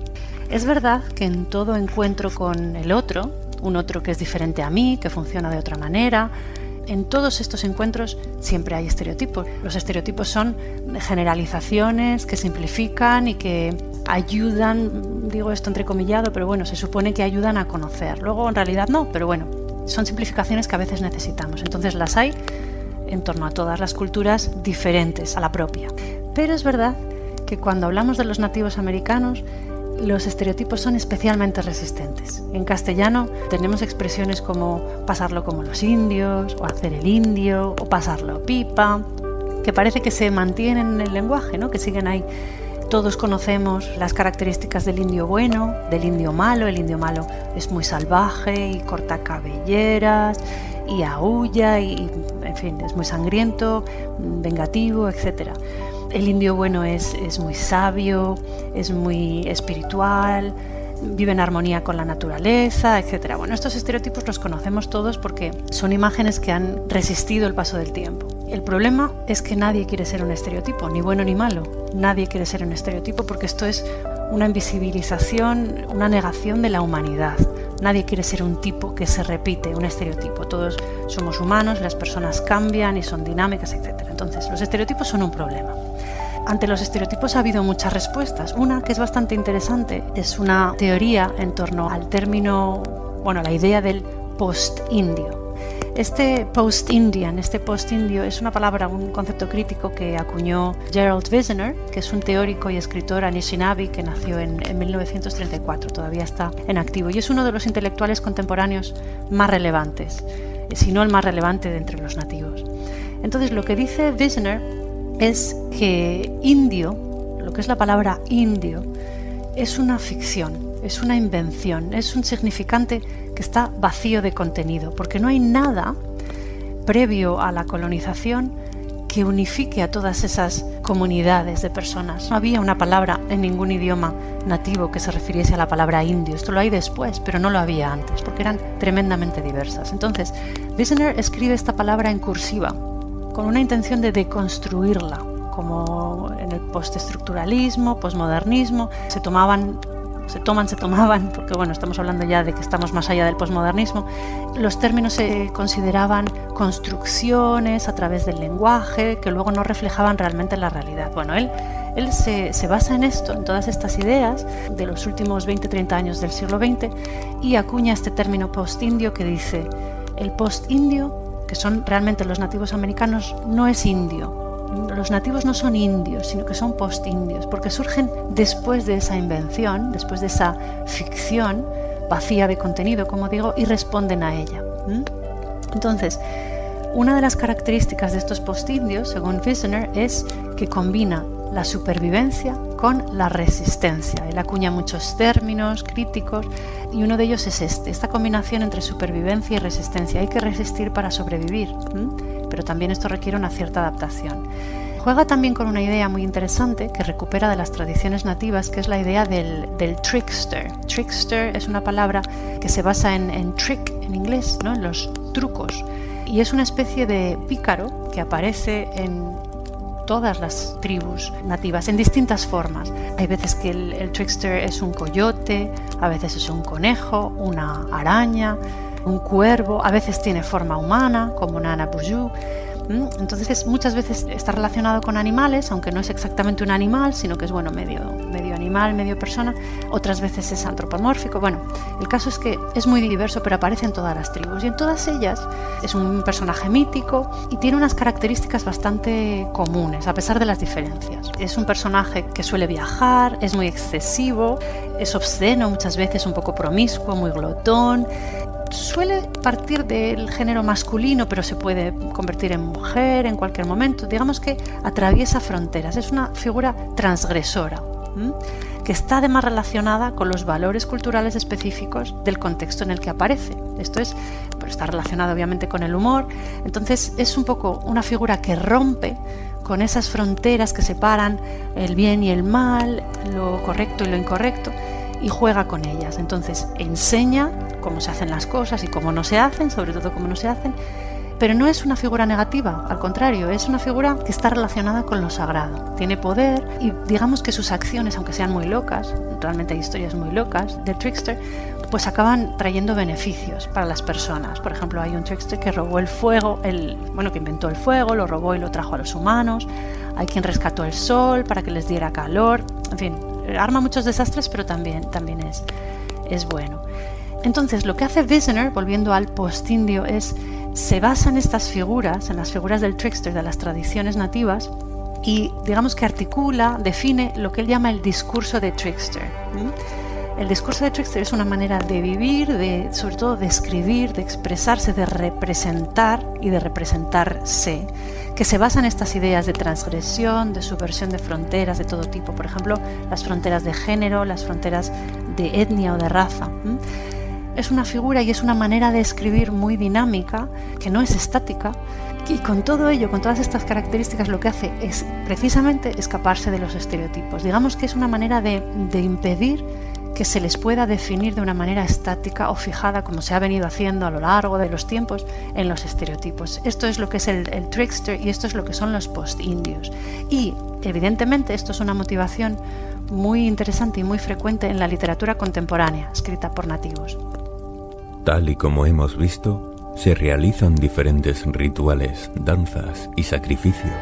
Es verdad que en todo encuentro con el otro, un otro que es diferente a mí, que funciona de otra manera, en todos estos encuentros siempre hay estereotipos. Los estereotipos son generalizaciones que simplifican y que ayudan, digo esto entrecomillado, pero bueno, se supone que ayudan a conocer. Luego en realidad no, pero bueno, son simplificaciones que a veces necesitamos. Entonces las hay en torno a todas las culturas diferentes a la propia. Pero es verdad que cuando hablamos de los nativos americanos, los estereotipos son especialmente resistentes. En castellano tenemos expresiones como pasarlo como los indios, o hacer el indio, o pasarlo pipa, que parece que se mantienen en el lenguaje, ¿no? Que siguen ahí. Todos conocemos las características del indio bueno, del indio malo. El indio malo es muy salvaje y corta cabelleras y aúlla y en fin, es muy sangriento, vengativo, etc. El indio bueno es muy sabio, es muy espiritual, vive en armonía con la naturaleza, etc. Bueno, estos estereotipos los conocemos todos porque son imágenes que han resistido el paso del tiempo. El problema es que nadie quiere ser un estereotipo, ni bueno ni malo. Nadie quiere ser un estereotipo porque esto es una invisibilización, una negación de la humanidad. Nadie quiere ser un tipo que se repite, un estereotipo. Todos somos humanos, las personas cambian y son dinámicas, etc. Entonces, los estereotipos son un problema. Ante los estereotipos ha habido muchas respuestas. Una que es bastante interesante es una teoría en torno al término, la idea del post-indio. Este post-indio es una palabra, un concepto crítico que acuñó Gerald Visener, que es un teórico y escritor Anishinaabe que nació en 1934, todavía está en activo y es uno de los intelectuales contemporáneos más relevantes, si no el más relevante de entre los nativos. Entonces, lo que dice Visener es que indio, lo que es la palabra indio, es una ficción, es una invención, es un significante que está vacío de contenido, porque no hay nada previo a la colonización que unifique a todas esas comunidades de personas. No había una palabra en ningún idioma nativo que se refiriese a la palabra indio. Esto lo hay después, pero no lo había antes, porque eran tremendamente diversas. Entonces, Visener escribe esta palabra en cursiva, con una intención de deconstruirla, como en el postestructuralismo, posmodernismo, se tomaban, porque estamos hablando ya de que estamos más allá del posmodernismo, los términos se consideraban construcciones a través del lenguaje que luego no reflejaban realmente la realidad. Bueno, él se basa en esto, en todas estas ideas de los últimos 20-30 años del siglo XX y acuña este término postindio que dice, el postindio, que son realmente los nativos americanos, no es indio. Los nativos no son indios, sino que son postindios, porque surgen después de esa invención, después de esa ficción vacía de contenido, como digo, y responden a ella. Entonces, una de las características de estos postindios, según Visener, es que combina la supervivencia con la resistencia. Él acuña muchos términos críticos y uno de ellos es esta combinación entre supervivencia y resistencia. Hay que resistir para sobrevivir, pero también esto requiere una cierta adaptación. Juega también con una idea muy interesante que recupera de las tradiciones nativas, que es la idea del trickster. Trickster es una palabra que se basa en trick en inglés, ¿no? En los trucos, y es una especie de pícaro que aparece en todas las tribus nativas en distintas formas. Hay veces que el trickster es un coyote, a veces es un conejo, una araña, un cuervo, a veces tiene forma humana como Nana Buju. Entonces muchas veces está relacionado con animales, aunque no es exactamente un animal, sino que es medio animal, medio persona. Otras veces es antropomórfico. Bueno, el caso es que es muy diverso, pero aparece en todas las tribus y en todas ellas es un personaje mítico y tiene unas características bastante comunes a pesar de las diferencias. Es un personaje que suele viajar, es muy excesivo, es obsceno muchas veces, un poco promiscuo, muy glotón. Suele partir del género masculino, pero se puede convertir en mujer en cualquier momento. Digamos que atraviesa fronteras. Es una figura transgresora, que está además relacionada con los valores culturales específicos del contexto en el que aparece. Esto es, pero está relacionado obviamente con el humor. Entonces es un poco una figura que rompe con esas fronteras que separan el bien y el mal, lo correcto y lo incorrecto, y juega con ellas. Entonces enseña cómo se hacen las cosas y cómo no se hacen, sobre todo cómo no se hacen, pero no es una figura negativa, al contrario, es una figura que está relacionada con lo sagrado. Tiene poder y digamos que sus acciones, aunque sean muy locas, realmente hay historias muy locas del trickster, pues acaban trayendo beneficios para las personas. Por ejemplo, hay un trickster que robó el fuego, que inventó el fuego, lo robó y lo trajo a los humanos. Hay quien rescató el sol para que les diera calor. En fin, arma muchos desastres, pero también es bueno. Entonces, lo que hace Wisner, volviendo al postindio, se basa en estas figuras, en las figuras del trickster, de las tradiciones nativas, y digamos que articula, define lo que él llama el discurso de trickster. El discurso de trickster es una manera de vivir, sobre todo de escribir, de expresarse, de representar y de representarse, que se basa en estas ideas de transgresión, de subversión de fronteras de todo tipo, por ejemplo, las fronteras de género, las fronteras de etnia o de raza. Es una figura y es una manera de escribir muy dinámica, que no es estática, y con todo ello, con todas estas características, lo que hace es precisamente escaparse de los estereotipos. Digamos que es una manera de impedir que se les pueda definir de una manera estática o fijada, como se ha venido haciendo a lo largo de los tiempos, en los estereotipos. Esto es lo que es el trickster y esto es lo que son los postindios. Y evidentemente esto es una motivación muy interesante y muy frecuente en la literatura contemporánea, escrita por nativos. Tal y como hemos visto, se realizan diferentes rituales, danzas y sacrificios.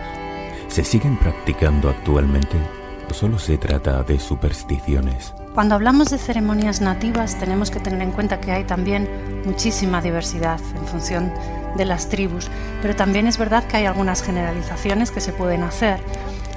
¿Se siguen practicando actualmente o solo se trata de supersticiones? Cuando hablamos de ceremonias nativas tenemos que tener en cuenta que hay también muchísima diversidad en función de las tribus, pero también es verdad que hay algunas generalizaciones que se pueden hacer.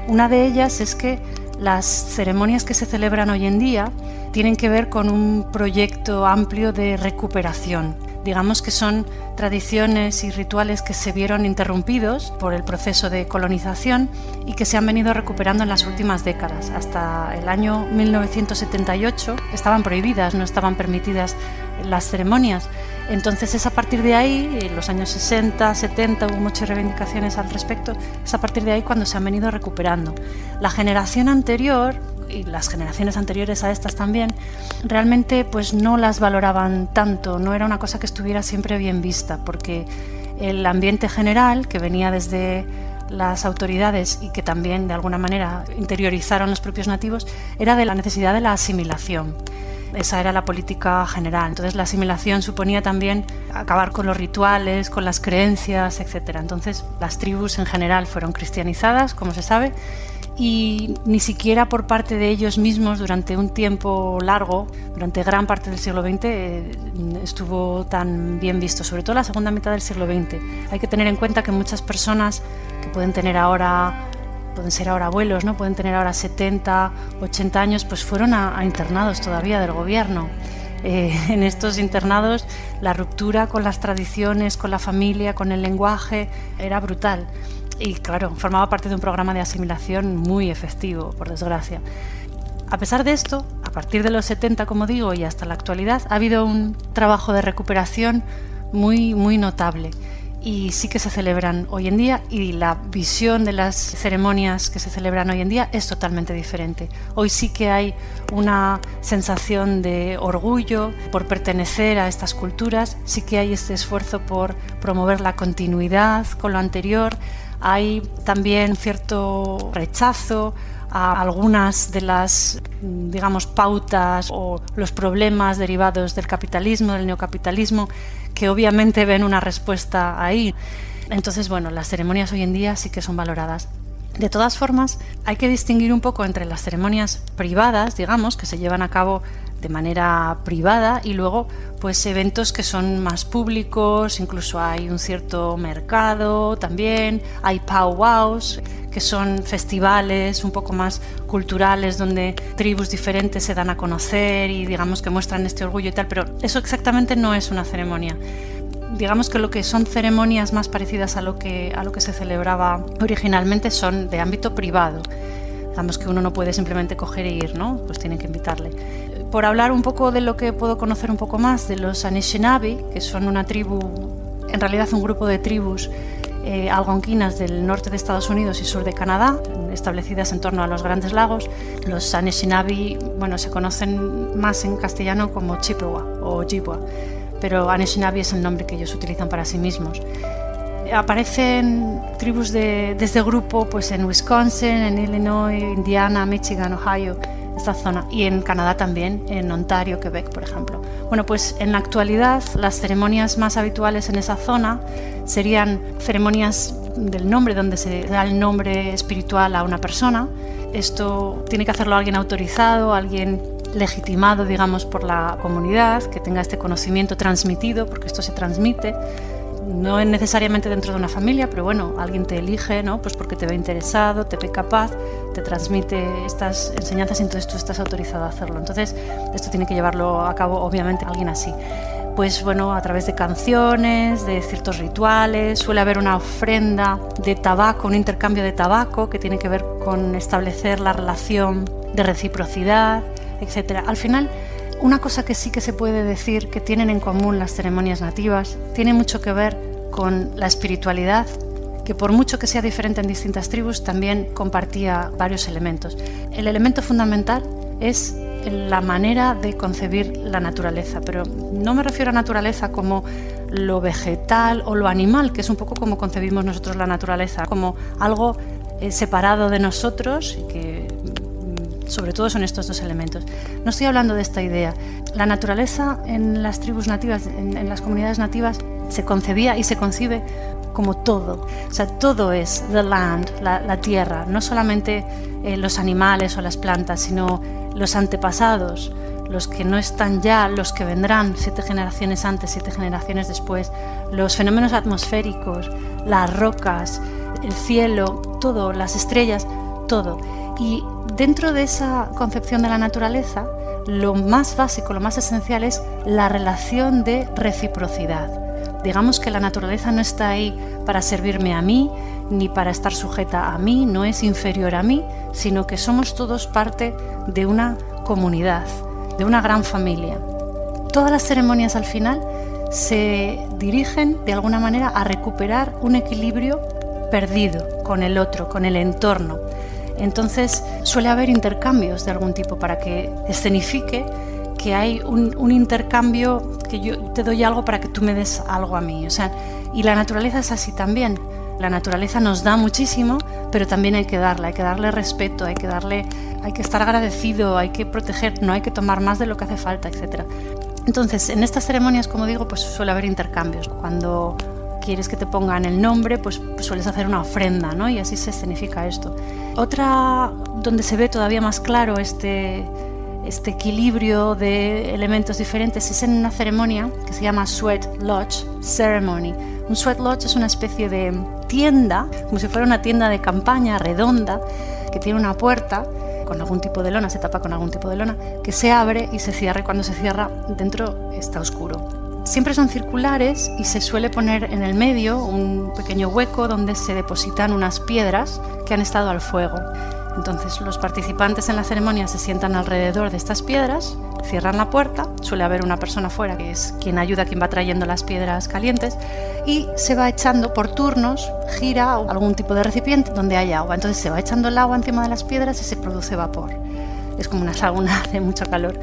Una de ellas es que las ceremonias que se celebran hoy en día tienen que ver con un proyecto amplio de recuperación. Digamos que son tradiciones y rituales que se vieron interrumpidos por el proceso de colonización y que se han venido recuperando en las últimas décadas. Hasta el año 1978 estaban prohibidas, no estaban permitidas las ceremonias. Entonces es a partir de ahí, en los años 60, 70, hubo muchas reivindicaciones al respecto, es a partir de ahí cuando se han venido recuperando. La generación anterior, y las generaciones anteriores a estas también, realmente pues no las valoraban tanto, no era una cosa que estuviera siempre bien vista, porque el ambiente general que venía desde las autoridades y que también de alguna manera interiorizaron los propios nativos era de la necesidad de la asimilación. Esa era la política general. Entonces la asimilación suponía también acabar con los rituales, con las creencias, etc. Entonces las tribus en general fueron cristianizadas, como se sabe, y ni siquiera por parte de ellos mismos durante un tiempo largo, durante gran parte del siglo XX, estuvo tan bien visto, sobre todo la segunda mitad del siglo XX. Hay que tener en cuenta que muchas personas que pueden ser ahora abuelos, ¿no? Pueden tener ahora 70, 80 años, pues fueron a internados todavía del gobierno. En estos internados la ruptura con las tradiciones, con la familia, con el lenguaje, era brutal. Y claro, formaba parte de un programa de asimilación muy efectivo, por desgracia. A pesar de esto, a partir de los 70, como digo, y hasta la actualidad, ha habido un trabajo de recuperación muy, muy notable. Y sí que se celebran hoy en día, y la visión de las ceremonias que se celebran hoy en día es totalmente diferente. Hoy sí que hay una sensación de orgullo por pertenecer a estas culturas, sí que hay este esfuerzo por promover la continuidad con lo anterior. Hay también cierto rechazo a algunas de las, digamos, pautas o los problemas derivados del capitalismo, del neocapitalismo, que obviamente ven una respuesta ahí. Entonces, bueno, las ceremonias hoy en día sí que son valoradas. De todas formas, hay que distinguir un poco entre las ceremonias privadas, digamos, que se llevan a cabo de manera privada, y luego pues eventos que son más públicos, incluso hay un cierto mercado también, hay powwows, que son festivales un poco más culturales donde tribus diferentes se dan a conocer y digamos que muestran este orgullo y tal, pero eso exactamente no es una ceremonia. Digamos que lo que son ceremonias más parecidas a lo que se celebraba originalmente son de ámbito privado. Digamos que uno no puede simplemente coger e ir, ¿no? Pues tienen que invitarle. Por hablar un poco de lo que puedo conocer un poco más de los Anishinaabe, que son una tribu, en realidad un grupo de tribus algonquinas del norte de Estados Unidos y sur de Canadá, establecidas en torno a los Grandes Lagos. Los Anishinaabe, bueno, se conocen más en castellano como Chippewa o Ojibwa, pero Anishinaabe es el nombre que ellos utilizan para sí mismos. Aparecen tribus de este grupo pues en Wisconsin, en Illinois, Indiana, Michigan, Ohio, esta zona, y en Canadá también, en Ontario, Quebec, por ejemplo. Bueno, pues en la actualidad las ceremonias más habituales en esa zona serían ceremonias del nombre, donde se da el nombre espiritual a una persona, esto tiene que hacerlo alguien autorizado, alguien legitimado, digamos, por la comunidad, que tenga este conocimiento transmitido, porque esto se transmite. No es necesariamente dentro de una familia, pero bueno, alguien te elige, ¿no? Pues porque te ve interesado, te ve capaz, te transmite estas enseñanzas y entonces tú estás autorizado a hacerlo. Entonces, esto tiene que llevarlo a cabo, obviamente, alguien así. Pues bueno, a través de canciones, de ciertos rituales, suele haber una ofrenda de tabaco, un intercambio de tabaco que tiene que ver con establecer la relación de reciprocidad, etc. Al final, una cosa que sí que se puede decir que tienen en común las ceremonias nativas tiene mucho que ver con la espiritualidad, que por mucho que sea diferente en distintas tribus, también compartía varios elementos. El elemento fundamental es la manera de concebir la naturaleza, pero no me refiero a naturaleza como lo vegetal o lo animal, que es un poco como concebimos nosotros la naturaleza, como algo separado de nosotros y que sobre todo son estos dos elementos. No estoy hablando de esta idea. La naturaleza en las tribus nativas, en las comunidades nativas, se concebía y se concibe como todo. O sea, todo es the land, la tierra, no solamente los animales o las plantas, sino los antepasados, los que no están ya, los que vendrán 7 generaciones antes, 7 generaciones después, los fenómenos atmosféricos, las rocas, el cielo, todo, las estrellas, todo. Y dentro de esa concepción de la naturaleza, lo más básico, lo más esencial es la relación de reciprocidad. Digamos que la naturaleza no está ahí para servirme a mí, ni para estar sujeta a mí, no es inferior a mí, sino que somos todos parte de una comunidad, de una gran familia. Todas las ceremonias al final se dirigen de alguna manera a recuperar un equilibrio perdido con el otro, con el entorno. Entonces suele haber intercambios de algún tipo para que escenifique que hay un intercambio, que yo te doy algo para que tú me des algo a mí. O sea, y la naturaleza es así también. La naturaleza nos da muchísimo, pero también hay que darle respeto, hay que estar agradecido, hay que proteger, no hay que tomar más de lo que hace falta, etc. Entonces, en estas ceremonias, como digo, pues suele haber intercambios. Cuando quieres que te pongan el nombre, pues sueles hacer una ofrenda, ¿no? Y así se escenifica esto. Otra donde se ve todavía más claro este equilibrio de elementos diferentes es en una ceremonia que se llama Sweat Lodge Ceremony. Un Sweat Lodge es una especie de tienda, como si fuera una tienda de campaña redonda, que tiene una puerta con algún tipo de lona, se tapa con algún tipo de lona, que se abre y se cierra, y cuando se cierra dentro está oscuro. Siempre son circulares y se suele poner en el medio un pequeño hueco donde se depositan unas piedras que han estado al fuego. Entonces los participantes en la ceremonia se sientan alrededor de estas piedras, cierran la puerta, suele haber una persona fuera que es quien ayuda, quien va trayendo las piedras calientes, y se va echando por turnos, gira algún tipo de recipiente donde hay agua. Entonces se va echando el agua encima de las piedras y se produce vapor. Es como una sauna de mucho calor.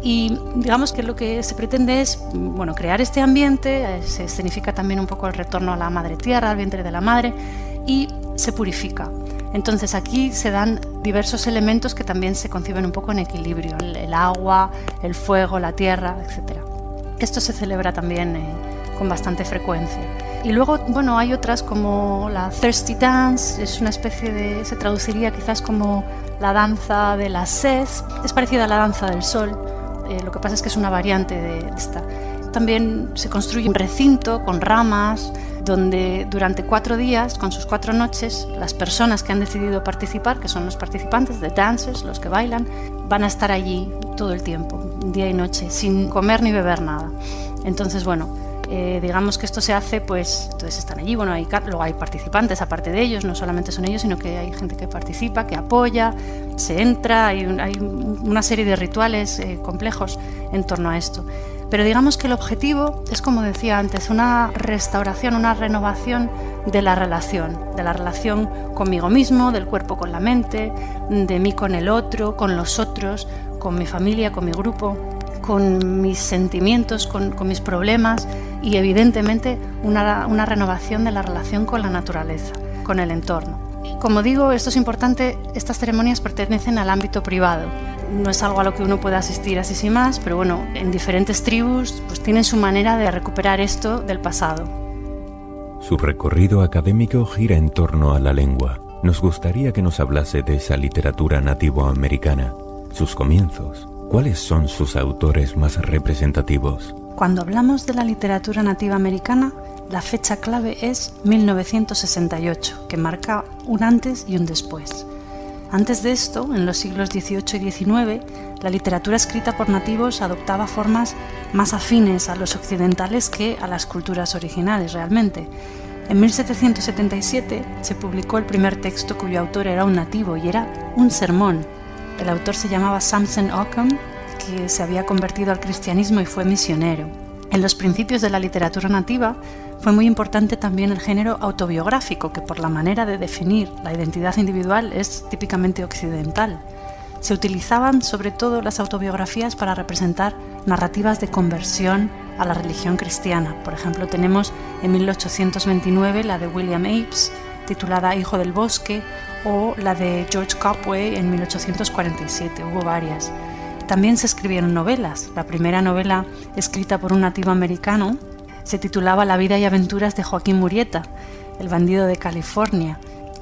Y digamos que lo que se pretende es, bueno, crear este ambiente, se escenifica también un poco el retorno a la madre tierra, al vientre de la madre, y se purifica. Entonces aquí se dan diversos elementos que también se conciben un poco en equilibrio, el agua, el fuego, la tierra, etc. Esto se celebra también con bastante frecuencia. Y luego, bueno, hay otras como la Thirsty Dance, es una especie de, se traduciría quizás como la danza de la sed, es parecida a la danza del sol, lo que pasa es que es una variante de esta. También se construye un recinto con ramas, donde durante 4 días, con sus 4 noches, las personas que han decidido participar, que son los participantes, the dancers, los que bailan, van a estar allí todo el tiempo, día y noche, sin comer ni beber nada. Entonces, bueno, digamos que esto se hace, pues, entonces están allí, bueno, luego hay participantes aparte de ellos, no solamente son ellos, sino que hay gente que participa, que apoya, se entra, hay una serie de rituales complejos en torno a esto. Pero digamos que el objetivo es, como decía antes, una restauración, una renovación de la relación conmigo mismo, del cuerpo con la mente, de mí con el otro, con los otros, con mi familia, con mi grupo, con mis sentimientos, con mis problemas y evidentemente una renovación de la relación con la naturaleza, con el entorno. Como digo, esto es importante, estas ceremonias pertenecen al ámbito privado. No es algo a lo que uno pueda asistir así sin más, pero bueno, en diferentes tribus pues tienen su manera de recuperar esto del pasado. Su recorrido académico gira en torno a la lengua, Nos gustaría que nos hablase de esa literatura nativoamericana, sus comienzos. ¿Cuáles son sus autores más representativos? Cuando hablamos de la literatura nativa americana, la fecha clave es 1968, que marca un antes y un después. Antes de esto, en los siglos XVIII y XIX, la literatura escrita por nativos adoptaba formas más afines a los occidentales que a las culturas originales realmente. En 1777 se publicó el primer texto cuyo autor era un nativo y era un sermón. El autor se llamaba Samson Occam, que se había convertido al cristianismo y fue misionero. En los principios de la literatura nativa fue muy importante también el género autobiográfico, que por la manera de definir la identidad individual es típicamente occidental. Se utilizaban sobre todo las autobiografías para representar narrativas de conversión a la religión cristiana. Por ejemplo, tenemos en 1829 la de William Apes, titulada Hijo del Bosque, o la de George Copway en 1847, hubo varias. También se escribieron novelas. La primera novela escrita por un nativo americano se titulaba La vida y aventuras de Joaquín Murieta, el bandido de California.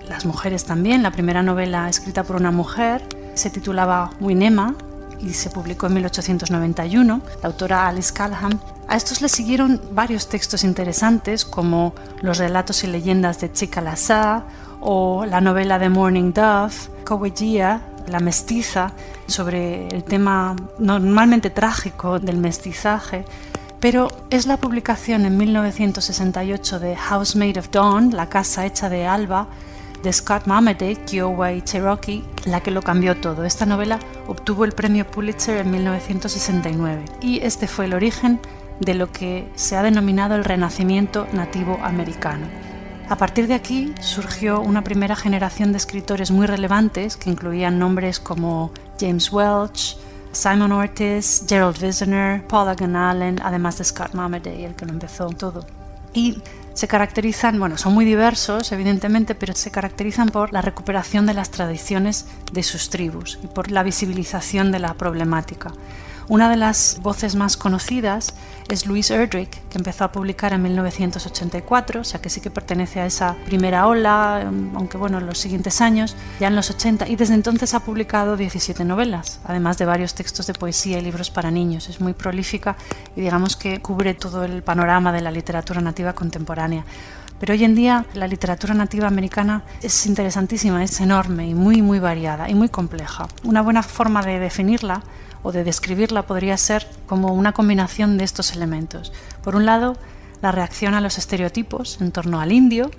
Las mujeres también. La primera novela escrita por una mujer se titulaba Winema y se publicó en 1891, la autora Alice Callahan. A estos le siguieron varios textos interesantes como Los relatos y leyendas de Chickasaw o la novela de Morning Dove, Cowegia, la mestiza, sobre el tema normalmente trágico del mestizaje, pero es la publicación en 1968 de Housemaid of Dawn, la casa hecha de alba, de Scott Mamede, Kiowa y Cherokee, la que lo cambió todo. Esta novela obtuvo el premio Pulitzer en 1969 y este fue el origen de lo que se ha denominado el Renacimiento nativo americano. A partir de aquí surgió una primera generación de escritores muy relevantes que incluían nombres como James Welch, Simon Ortiz, Gerald Visioner, Paul Hagen Allen, además de Scott Mamede, el que lo empezó todo. Y se caracterizan, son muy diversos evidentemente, pero se caracterizan por la recuperación de las tradiciones de sus tribus y por la visibilización de la problemática. Una de las voces más conocidas es Louise Erdrich, que empezó a publicar en 1984, o sea que sí que pertenece a esa primera ola, aunque en los siguientes años, ya en los 80, y desde entonces ha publicado 17 novelas, además de varios textos de poesía y libros para niños. Es muy prolífica y digamos que cubre todo el panorama de la literatura nativa contemporánea. Pero hoy en día la literatura nativa americana es interesantísima, es enorme y muy variada y muy compleja. Una buena forma de definirla o de describirla podría ser como una combinación de estos elementos. Por un lado, la reacción a los estereotipos en torno al indio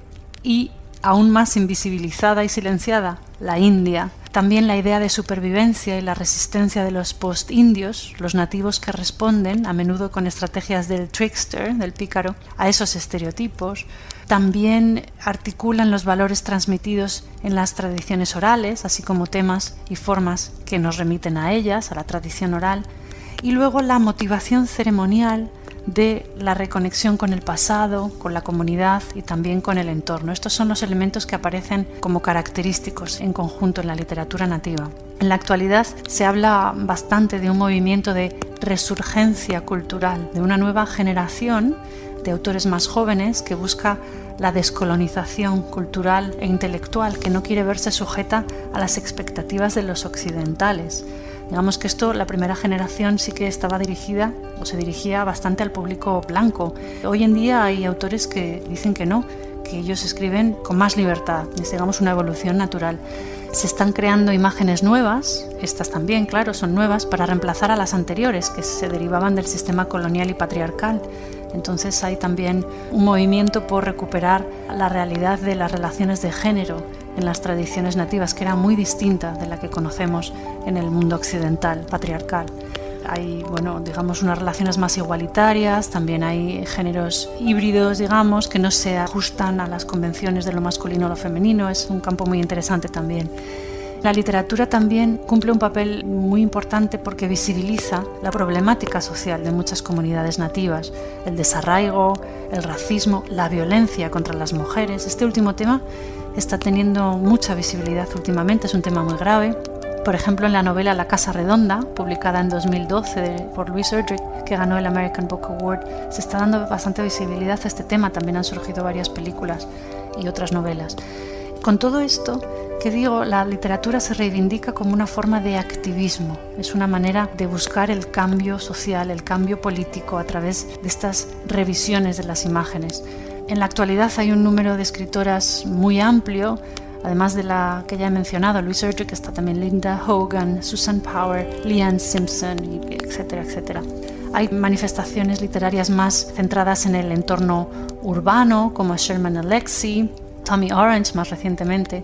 y, aún más invisibilizada y silenciada, la India. También la idea de supervivencia y la resistencia de los post-indios, los nativos que responden, a menudo con estrategias del trickster, del pícaro, a esos estereotipos. También articulan los valores transmitidos en las tradiciones orales, así como temas y formas que nos remiten a ellas, a la tradición oral. Y luego la motivación ceremonial de la reconexión con el pasado, con la comunidad y también con el entorno. Estos son los elementos que aparecen como característicos en conjunto en la literatura nativa. En la actualidad se habla bastante de un movimiento de resurgencia cultural, de una nueva generación de autores más jóvenes que busca la descolonización cultural e intelectual, que no quiere verse sujeta a las expectativas de los occidentales. Digamos que esto, la primera generación sí que estaba dirigida o se dirigía bastante al público blanco. Hoy en día hay autores que dicen que no, que ellos escriben con más libertad, digamos una evolución natural. Se están creando imágenes nuevas, estas también, claro, son nuevas, para reemplazar a las anteriores que se derivaban del sistema colonial y patriarcal. Entonces hay también un movimiento por recuperar la realidad de las relaciones de género en las tradiciones nativas, que era muy distinta de la que conocemos en el mundo occidental, patriarcal. Hay, digamos, unas relaciones más igualitarias, también hay géneros híbridos, digamos, que no se ajustan a las convenciones de lo masculino o lo femenino. Es un campo muy interesante también. La literatura también cumple un papel muy importante porque visibiliza la problemática social de muchas comunidades nativas, el desarraigo, el racismo, la violencia contra las mujeres. Este último tema está teniendo mucha visibilidad últimamente, es un tema muy grave. Por ejemplo, en la novela La Casa Redonda, publicada en 2012 por Louise Erdrich, que ganó el American Book Award, se está dando bastante visibilidad a este tema. También han surgido varias películas y otras novelas. Con todo esto, que digo, la literatura se reivindica como una forma de activismo, es una manera de buscar el cambio social, el cambio político a través de estas revisiones de las imágenes. En la actualidad hay un número de escritoras muy amplio, además de la que ya he mencionado, Louise Erdrich, está también Linda Hogan, Susan Power, Leanne Simpson, etcétera, etcétera. Hay manifestaciones literarias más centradas en el entorno urbano, como Sherman Alexie, Tommy Orange más recientemente.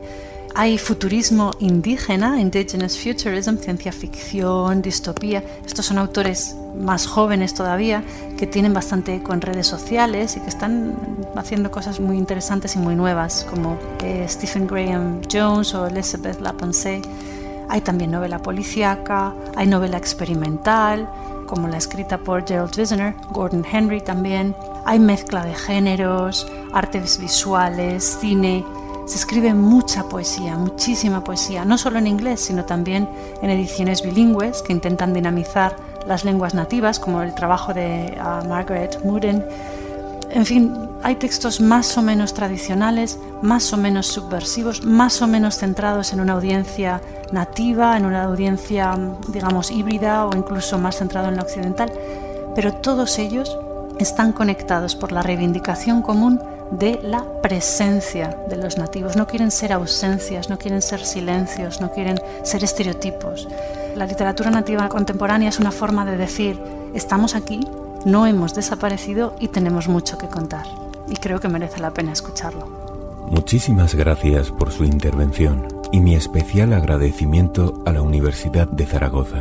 Hay futurismo indígena, indigenous futurism, ciencia ficción, distopía. Estos son autores más jóvenes todavía que tienen bastante eco en redes sociales y que están haciendo cosas muy interesantes y muy nuevas, como Stephen Graham Jones o Elizabeth Lapensee. Hay también novela policíaca, hay novela experimental, como la escrita por Gerald Wisner, Gordon Henry también. Hay mezcla de géneros, artes visuales, cine. Se escribe mucha poesía, muchísima poesía, no solo en inglés, sino también en ediciones bilingües que intentan dinamizar las lenguas nativas, como el trabajo de Margaret Mooden. En fin, hay textos más o menos tradicionales, más o menos subversivos, más o menos centrados en una audiencia nativa, en una audiencia, digamos, híbrida o incluso más centrado en lo occidental, pero todos ellos están conectados por la reivindicación común de la presencia de los nativos. No quieren ser ausencias, no quieren ser silencios, no quieren ser estereotipos. La literatura nativa contemporánea es una forma de decir, estamos aquí, no hemos desaparecido y tenemos mucho que contar. Y creo que merece la pena escucharlo. Muchísimas gracias por su intervención y mi especial agradecimiento a la Universidad de Zaragoza.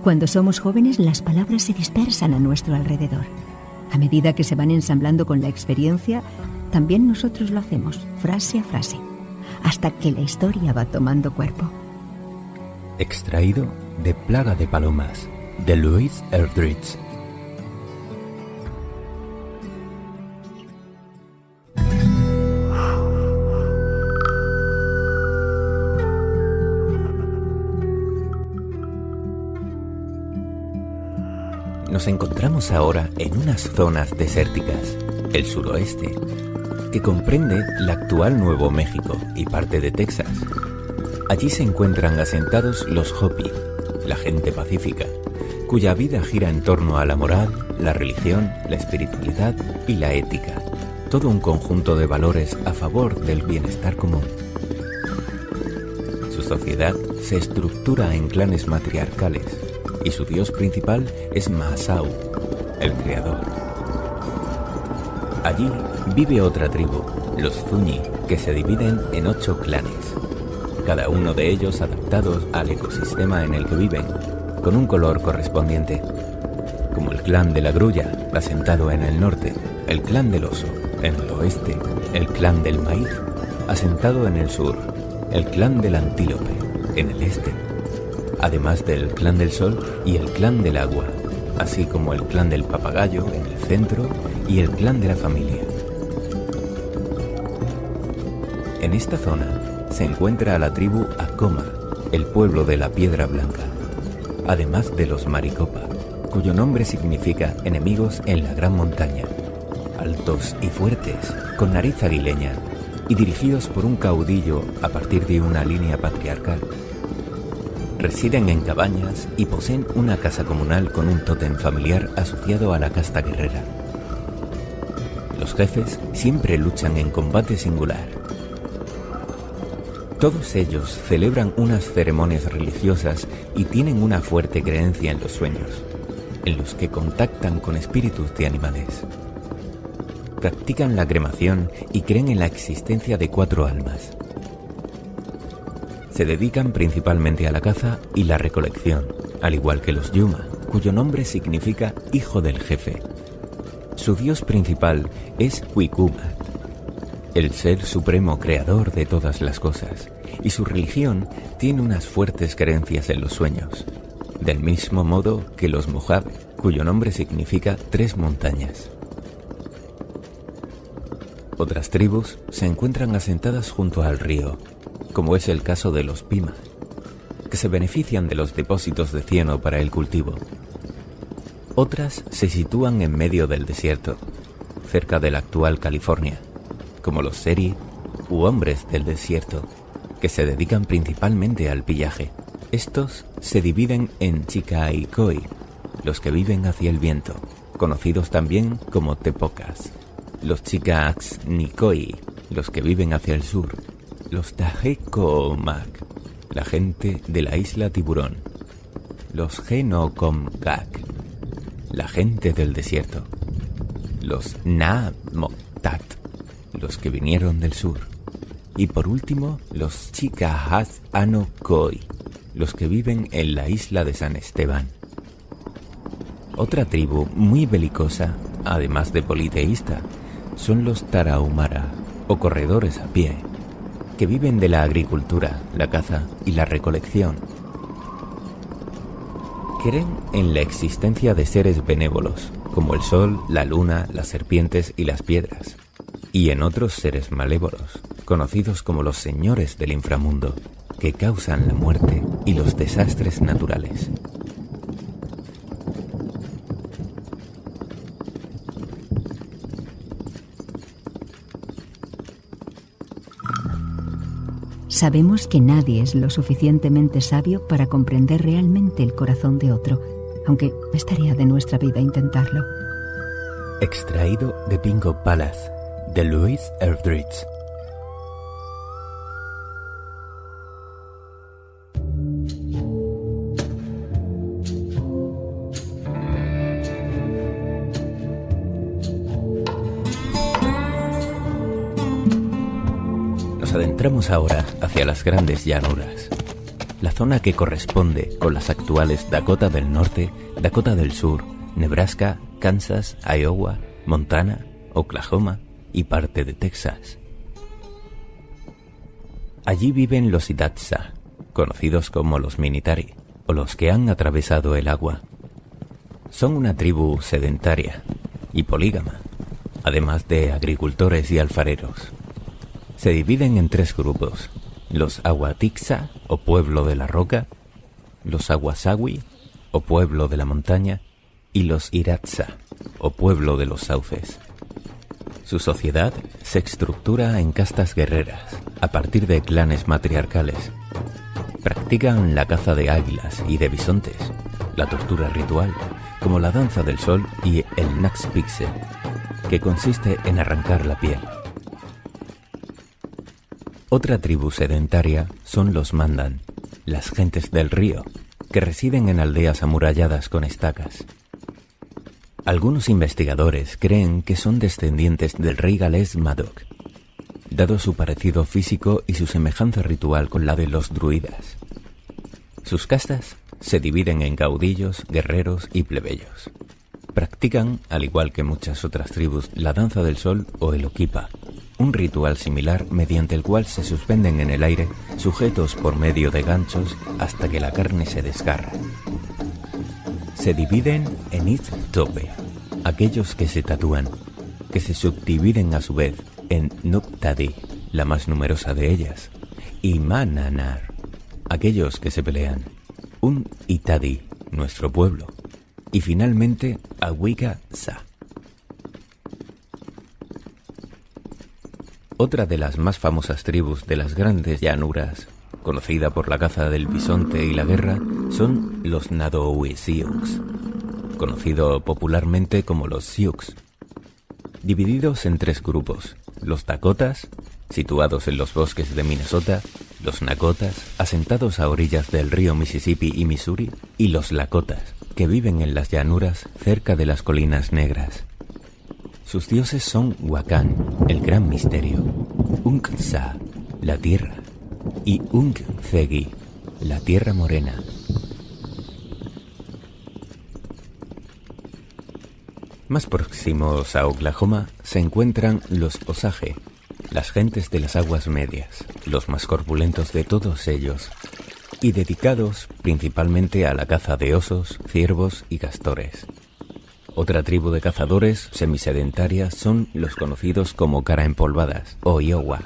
Cuando somos jóvenes, las palabras se dispersan a nuestro alrededor. A medida que se van ensamblando con la experiencia, también nosotros lo hacemos, frase a frase, hasta que la historia va tomando cuerpo. Extraído de Plaga de Palomas, de Louise Erdrich. Nos encontramos ahora en unas zonas desérticas, el suroeste, que comprende el actual Nuevo México y parte de Texas. Allí se encuentran asentados los Hopi, la gente pacífica, cuya vida gira en torno a la moral, la religión, la espiritualidad y la ética, todo un conjunto de valores a favor del bienestar común. Su sociedad se estructura en clanes matriarcales, y su dios principal es Masau, el creador. Allí vive otra tribu, los Zuni, que se dividen en 8 clanes, cada uno de ellos adaptados al ecosistema en el que viven, con un color correspondiente, como el clan de la grulla, asentado en el norte, el clan del oso, en el oeste, el clan del maíz, asentado en el sur, el clan del antílope, en el este, además del clan del sol y el clan del agua, así como el clan del papagayo en el centro y el clan de la familia. En esta zona se encuentra la tribu Acoma, el pueblo de la piedra blanca, además de los Maricopa, cuyo nombre significa enemigos en la gran montaña, altos y fuertes, con nariz aguileña y dirigidos por un caudillo a partir de una línea patriarcal. Residen en cabañas y poseen una casa comunal con un tótem familiar asociado a la casta guerrera. Los jefes siempre luchan en combate singular. Todos ellos celebran unas ceremonias religiosas y tienen una fuerte creencia en los sueños, en los que contactan con espíritus de animales. Practican la cremación y creen en la existencia de 4 almas. Se dedican principalmente a la caza y la recolección, al igual que los Yuma, cuyo nombre significa hijo del jefe. Su dios principal es Wikuma, el ser supremo creador de todas las cosas, y su religión tiene unas fuertes creencias en los sueños, del mismo modo que los Mojave, cuyo nombre significa 3 montañas. Otras tribus se encuentran asentadas junto al río, como es el caso de los Pima. que se benefician de los depósitos de cieno para el cultivo. Otras se sitúan en medio del desierto, cerca de la actual California, como los Seri u hombres del desierto, que se dedican principalmente al pillaje. Estos se dividen en Chicaicoi, los que viven hacia el viento, conocidos también como tepocas, los Chicaaxnicoi, los que viven hacia el sur, los Tajecoomac, la gente de la isla Tiburón, los Genocomcac, la gente del desierto, los Naamotat, los que vinieron del sur, y por último los Chicahazanocoi, los que viven en la isla de San Esteban. Otra tribu muy belicosa, además de politeísta, son los Tarahumara, o corredores a pie, que viven de la agricultura, la caza y la recolección. Creen en la existencia de seres benévolos, como el sol, la luna, las serpientes y las piedras, y en otros seres malévolos, conocidos como los señores del inframundo, que causan la muerte y los desastres naturales. Sabemos que nadie es lo suficientemente sabio para comprender realmente el corazón de otro, aunque es tarea de nuestra vida intentarlo. Extraído de Bingo Palace, de Louis Erdrich. Nos adentramos ahora hacia las grandes llanuras, la zona que corresponde con las actuales Dakota del Norte, Dakota del Sur, Nebraska, Kansas, Iowa, Montana, Oklahoma y parte de Texas. Allí viven los Hidatsa, conocidos como los Minitari, o los que han atravesado el agua. Son una tribu sedentaria y polígama, además de agricultores y alfareros. Se dividen en tres grupos: los Aguatixa, o pueblo de la roca, los Aguasawi, o pueblo de la montaña, y los Hidatsa, o pueblo de los sauces. Su sociedad se estructura en castas guerreras, a partir de clanes matriarcales. Practican la caza de águilas y de bisontes, la tortura ritual, como la danza del sol y el Naxpixe, que consiste en arrancar la piel. Otra tribu sedentaria son los Mandan, las gentes del río, que residen en aldeas amuralladas con estacas. Algunos investigadores creen que son descendientes del rey galés Madoc, dado su parecido físico y su semejanza ritual con la de los druidas. Sus castas se dividen en caudillos, guerreros y plebeyos. Practican, al igual que muchas otras tribus, la danza del sol o el okipa, un ritual similar mediante el cual se suspenden en el aire, sujetos por medio de ganchos hasta que la carne se desgarra. Se dividen en Itztope, aquellos que se tatúan, que se subdividen a su vez en Nuptadi, la más numerosa de ellas, y Mananar, aquellos que se pelean, un Itadi, nuestro pueblo, y finalmente Awika-Sa. Otra de las más famosas tribus de las grandes llanuras, conocida por la caza del bisonte y la guerra, son los Nadowi-Sioux, conocido popularmente como los Sioux, divididos en tres grupos: los Dakotas, situados en los bosques de Minnesota, los Nakotas, asentados a orillas del río Mississippi y Missouri, y los Lakotas, que viven en las llanuras cerca de las colinas negras. Sus dioses son Wakan, el gran misterio, Unk-Sa, la tierra, y Unk-Zegi, la tierra morena. Más próximos a Oklahoma se encuentran los Osage, las gentes de las aguas medias, los más corpulentos de todos ellos, y dedicados principalmente a la caza de osos, ciervos y castores. Otra tribu de cazadores semisedentarias son los conocidos como caraempolvadas o Iowa,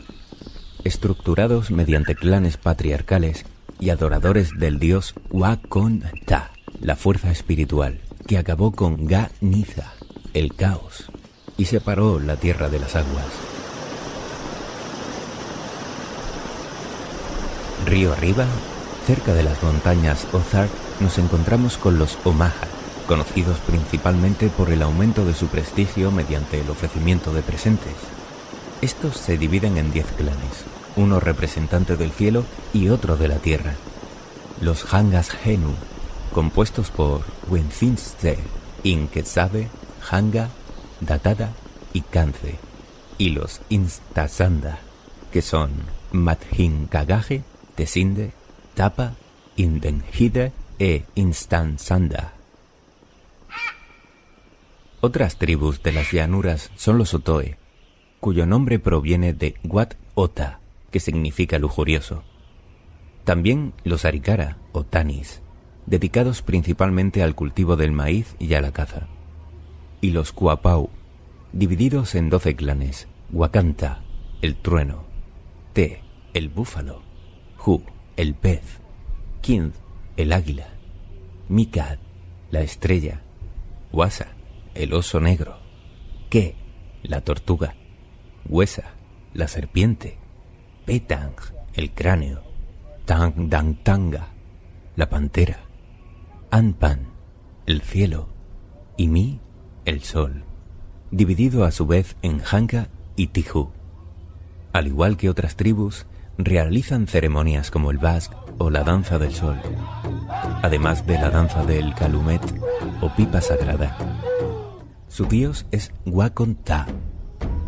estructurados mediante clanes patriarcales y adoradores del dios Wa-Kon-Ta, la fuerza espiritual, que acabó con Ga-Niza, el caos, y separó la tierra de las aguas. Río arriba, cerca de las montañas Ozark, nos encontramos con los Omaha, conocidos principalmente por el aumento de su prestigio mediante el ofrecimiento de presentes. Estos se dividen en 10 clanes, uno representante del cielo y otro de la tierra. Los Hangas Henu, compuestos por Wenzinse, Inquetsabe, Hanga, Datada y Kance, y los Instasanda, que son Madhinkagage, Tesinde, Tapa, Indenhide e Instansanda. Otras tribus de las llanuras son los Otoe, cuyo nombre proviene de Wat-Ota, que significa lujurioso. También los Arikara o Tanis, dedicados principalmente al cultivo del maíz y a la caza. Y los Kuapau, divididos en 12 clanes: Wakanta, el trueno; Te, el búfalo; Hu, el pez; Kind, el águila; Mikad, la estrella; Wasa, el oso negro; Ke, la tortuga; Wesa, la serpiente; Petang, el cráneo; Tangdangtanga, la pantera; Anpan, el cielo; y Mi, el sol, dividido a su vez en Hanga y Tihu. Al igual que otras tribus, realizan ceremonias como el Basq o la danza del sol, además de la danza del Calumet o pipa sagrada. Su dios es Wa-Kon-Ta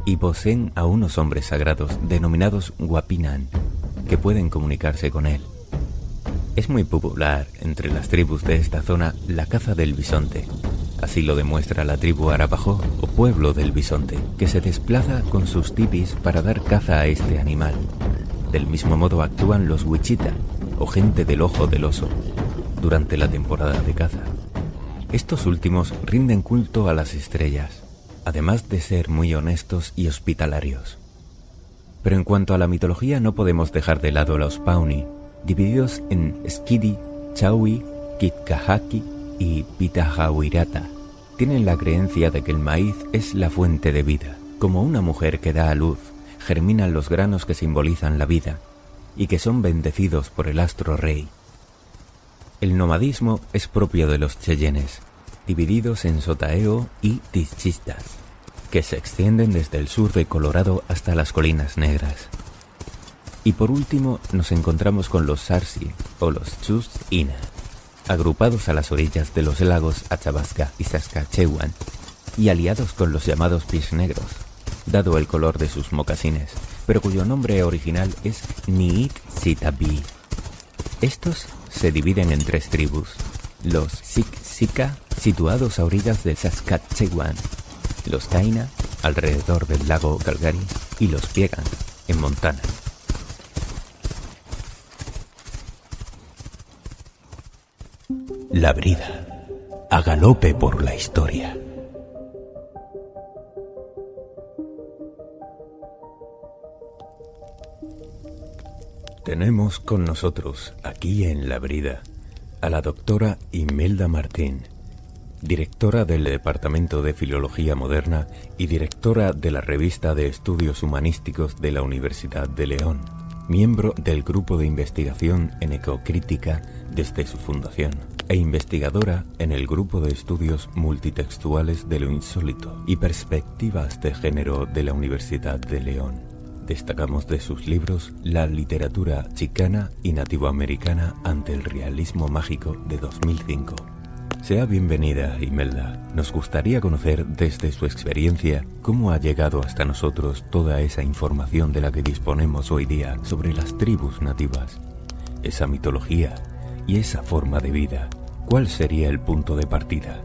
y poseen a unos hombres sagrados denominados Wapinan, que pueden comunicarse con él. Es muy popular entre las tribus de esta zona la caza del bisonte. Así lo demuestra la tribu Arapaho o pueblo del bisonte, que se desplaza con sus tipis para dar caza a este animal. Del mismo modo actúan los Wichita o gente del ojo del oso durante la temporada de caza. Estos últimos rinden culto a las estrellas, además de ser muy honestos y hospitalarios. Pero en cuanto a la mitología, no podemos dejar de lado a los Pawnee, divididos en Skidi, Chaui, Kitkahaki y Pitahawirata. Tienen la creencia de que el maíz es la fuente de vida. Como una mujer que da a luz, germinan los granos que simbolizan la vida y que son bendecidos por el astro rey. El nomadismo es propio de los Cheyennes, divididos en Sotaeo y Tischistas, que se extienden desde el sur de Colorado hasta las Colinas Negras. Y por último nos encontramos con los Sarsi o los Chus-Ina, agrupados a las orillas de los lagos Athabasca y Saskatchewan y aliados con los llamados pies negros, dado el color de sus mocasines, pero cuyo nombre original es Niit-Sitapi. Estos se dividen en 3 tribus: los Siksika, situados a orillas de Saskatchewan; los Kaina, alrededor del lago Calgary; y los Piegan, en Montana. La brida, a galope por la historia. Tenemos con nosotros, aquí en La Brida, a la doctora Imelda Martín, directora del Departamento de Filología Moderna y directora de la Revista de Estudios Humanísticos de la Universidad de León, miembro del Grupo de Investigación en Ecocrítica desde su fundación, e investigadora en el Grupo de Estudios Multitextuales de lo Insólito y Perspectivas de Género de la Universidad de León. Destacamos de sus libros La literatura chicana y nativoamericana ante el realismo mágico, de 2005. Sea bienvenida, Imelda. Nos gustaría conocer desde su experiencia cómo ha llegado hasta nosotros toda esa información de la que disponemos hoy día sobre las tribus nativas, esa mitología y esa forma de vida. ¿Cuál sería el punto de partida?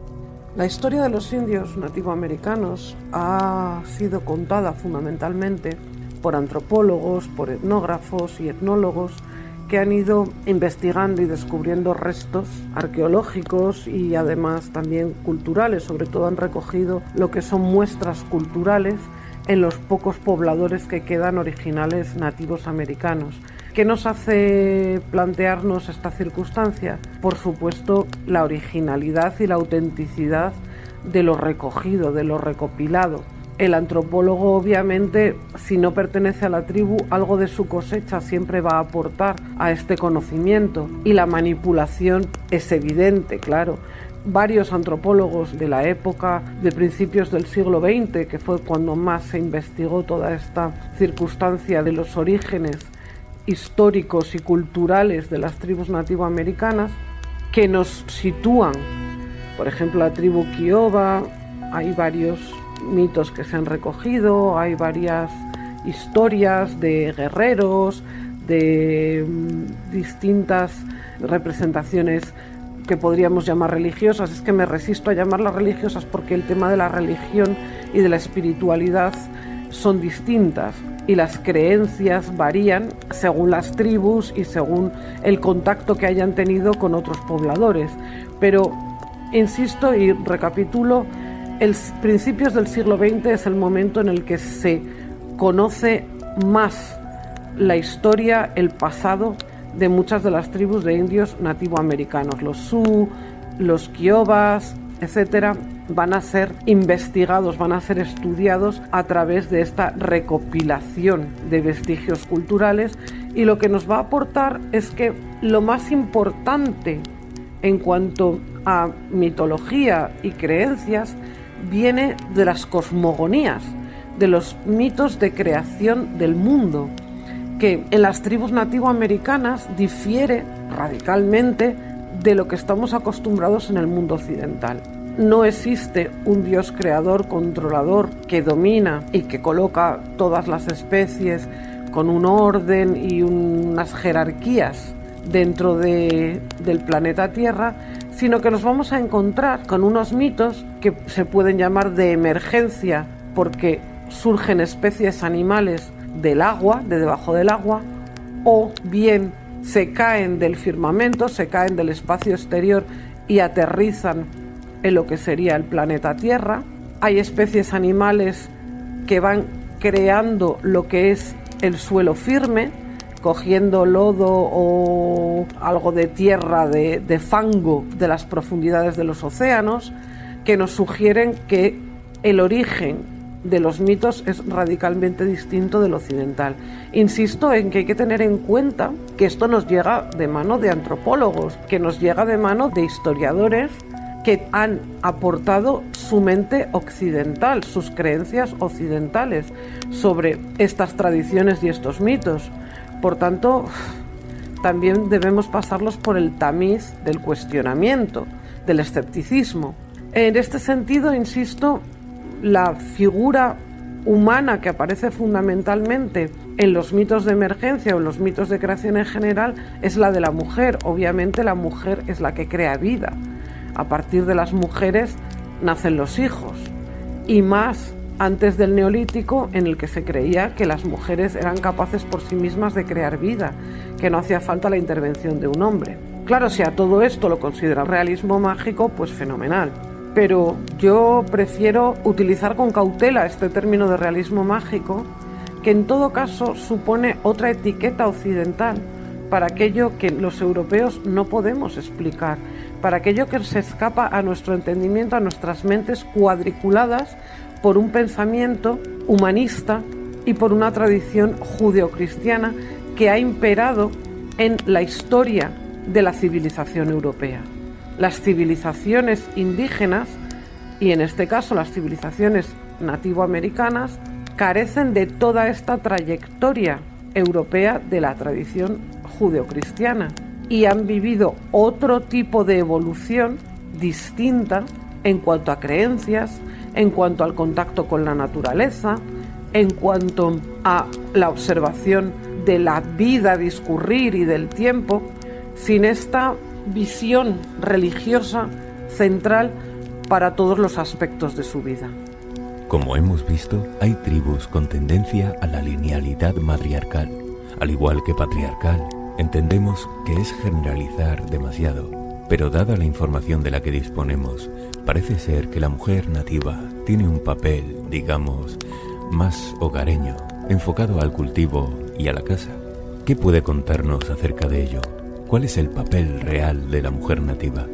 La historia de los indios nativoamericanos ha sido contada fundamentalmente por antropólogos, por etnógrafos y etnólogos que han ido investigando y descubriendo restos arqueológicos y además también culturales. Sobre todo han recogido lo que son muestras culturales en los pocos pobladores que quedan originales nativos americanos. ¿Qué nos hace plantearnos esta circunstancia? Por supuesto, la originalidad y la autenticidad de lo recogido, de lo recopilado. El antropólogo, obviamente, si no pertenece a la tribu, algo de su cosecha siempre va a aportar a este conocimiento, y la manipulación es evidente, claro. Varios antropólogos de la época de principios del siglo XX, que fue cuando más se investigó toda esta circunstancia de los orígenes históricos y culturales de las tribus nativoamericanas, que nos sitúan, por ejemplo, la tribu Kiowa. Hay varios mitos que se han recogido, hay varias historias de guerreros, de distintas representaciones que podríamos llamar religiosas. Es que me resisto a llamarlas religiosas porque el tema de la religión y de la espiritualidad son distintas y las creencias varían según las tribus y según el contacto que hayan tenido con otros pobladores. Pero insisto y recapitulo, principios del siglo XX es el momento en el que se conoce más la historia, el pasado de muchas de las tribus de indios nativoamericanos. Los Sioux, los Kiowas, etcétera, van a ser investigados, van a ser estudiados a través de esta recopilación de vestigios culturales, y lo que nos va a aportar es que lo más importante en cuanto a mitología y creencias viene de las cosmogonías, de los mitos de creación del mundo, que en las tribus nativoamericanas difiere radicalmente de lo que estamos acostumbrados en el mundo occidental. No existe un Dios creador, controlador, que domina y que coloca todas las especies con un orden y unas jerarquías dentro del planeta Tierra, sino que nos vamos a encontrar con unos mitos que se pueden llamar de emergencia, porque surgen especies animales del agua, de debajo del agua, o bien se caen del firmamento, se caen del espacio exterior y aterrizan en lo que sería el planeta Tierra. Hay especies animales que van creando lo que es el suelo firme, cogiendo lodo o algo de tierra, de fango de las profundidades de los océanos, que nos sugieren que el origen de los mitos es radicalmente distinto del occidental. Insisto en que hay que tener en cuenta que esto nos llega de mano de antropólogos, que nos llega de mano de historiadores que han aportado su mente occidental, sus creencias occidentales sobre estas tradiciones y estos mitos. Por tanto, también debemos pasarlos por el tamiz del cuestionamiento, del escepticismo. En este sentido, insisto, la figura humana que aparece fundamentalmente en los mitos de emergencia o en los mitos de creación en general es la de la mujer. Obviamente la mujer es la que crea vida. A partir de las mujeres nacen los hijos, y más antes del Neolítico, en el que se creía que las mujeres eran capaces por sí mismas de crear vida, que no hacía falta la intervención de un hombre. Claro, si a todo esto lo consideran realismo mágico, pues fenomenal. Pero yo prefiero utilizar con cautela este término de realismo mágico, que en todo caso supone otra etiqueta occidental para aquello que los europeos no podemos explicar, para aquello que se escapa a nuestro entendimiento, a nuestras mentes cuadriculadas por un pensamiento humanista y por una tradición judeocristiana que ha imperado en la historia de la civilización europea. Las civilizaciones indígenas, y en este caso las civilizaciones nativoamericanas, carecen de toda esta trayectoria europea de la tradición judeocristiana y han vivido otro tipo de evolución distinta en cuanto a creencias, en cuanto al contacto con la naturaleza, en cuanto a la observación de la vida discurrir y del tiempo, sin esta visión religiosa central para todos los aspectos de su vida. Como hemos visto, hay tribus con tendencia a la linealidad matriarcal, al igual que patriarcal. Entendemos que es generalizar demasiado, pero dada la información de la que disponemos, parece ser que la mujer nativa tiene un papel, digamos, más hogareño, enfocado al cultivo y a la casa. ¿Qué puede contarnos acerca de ello? ¿Cuál es el papel real de la mujer nativa?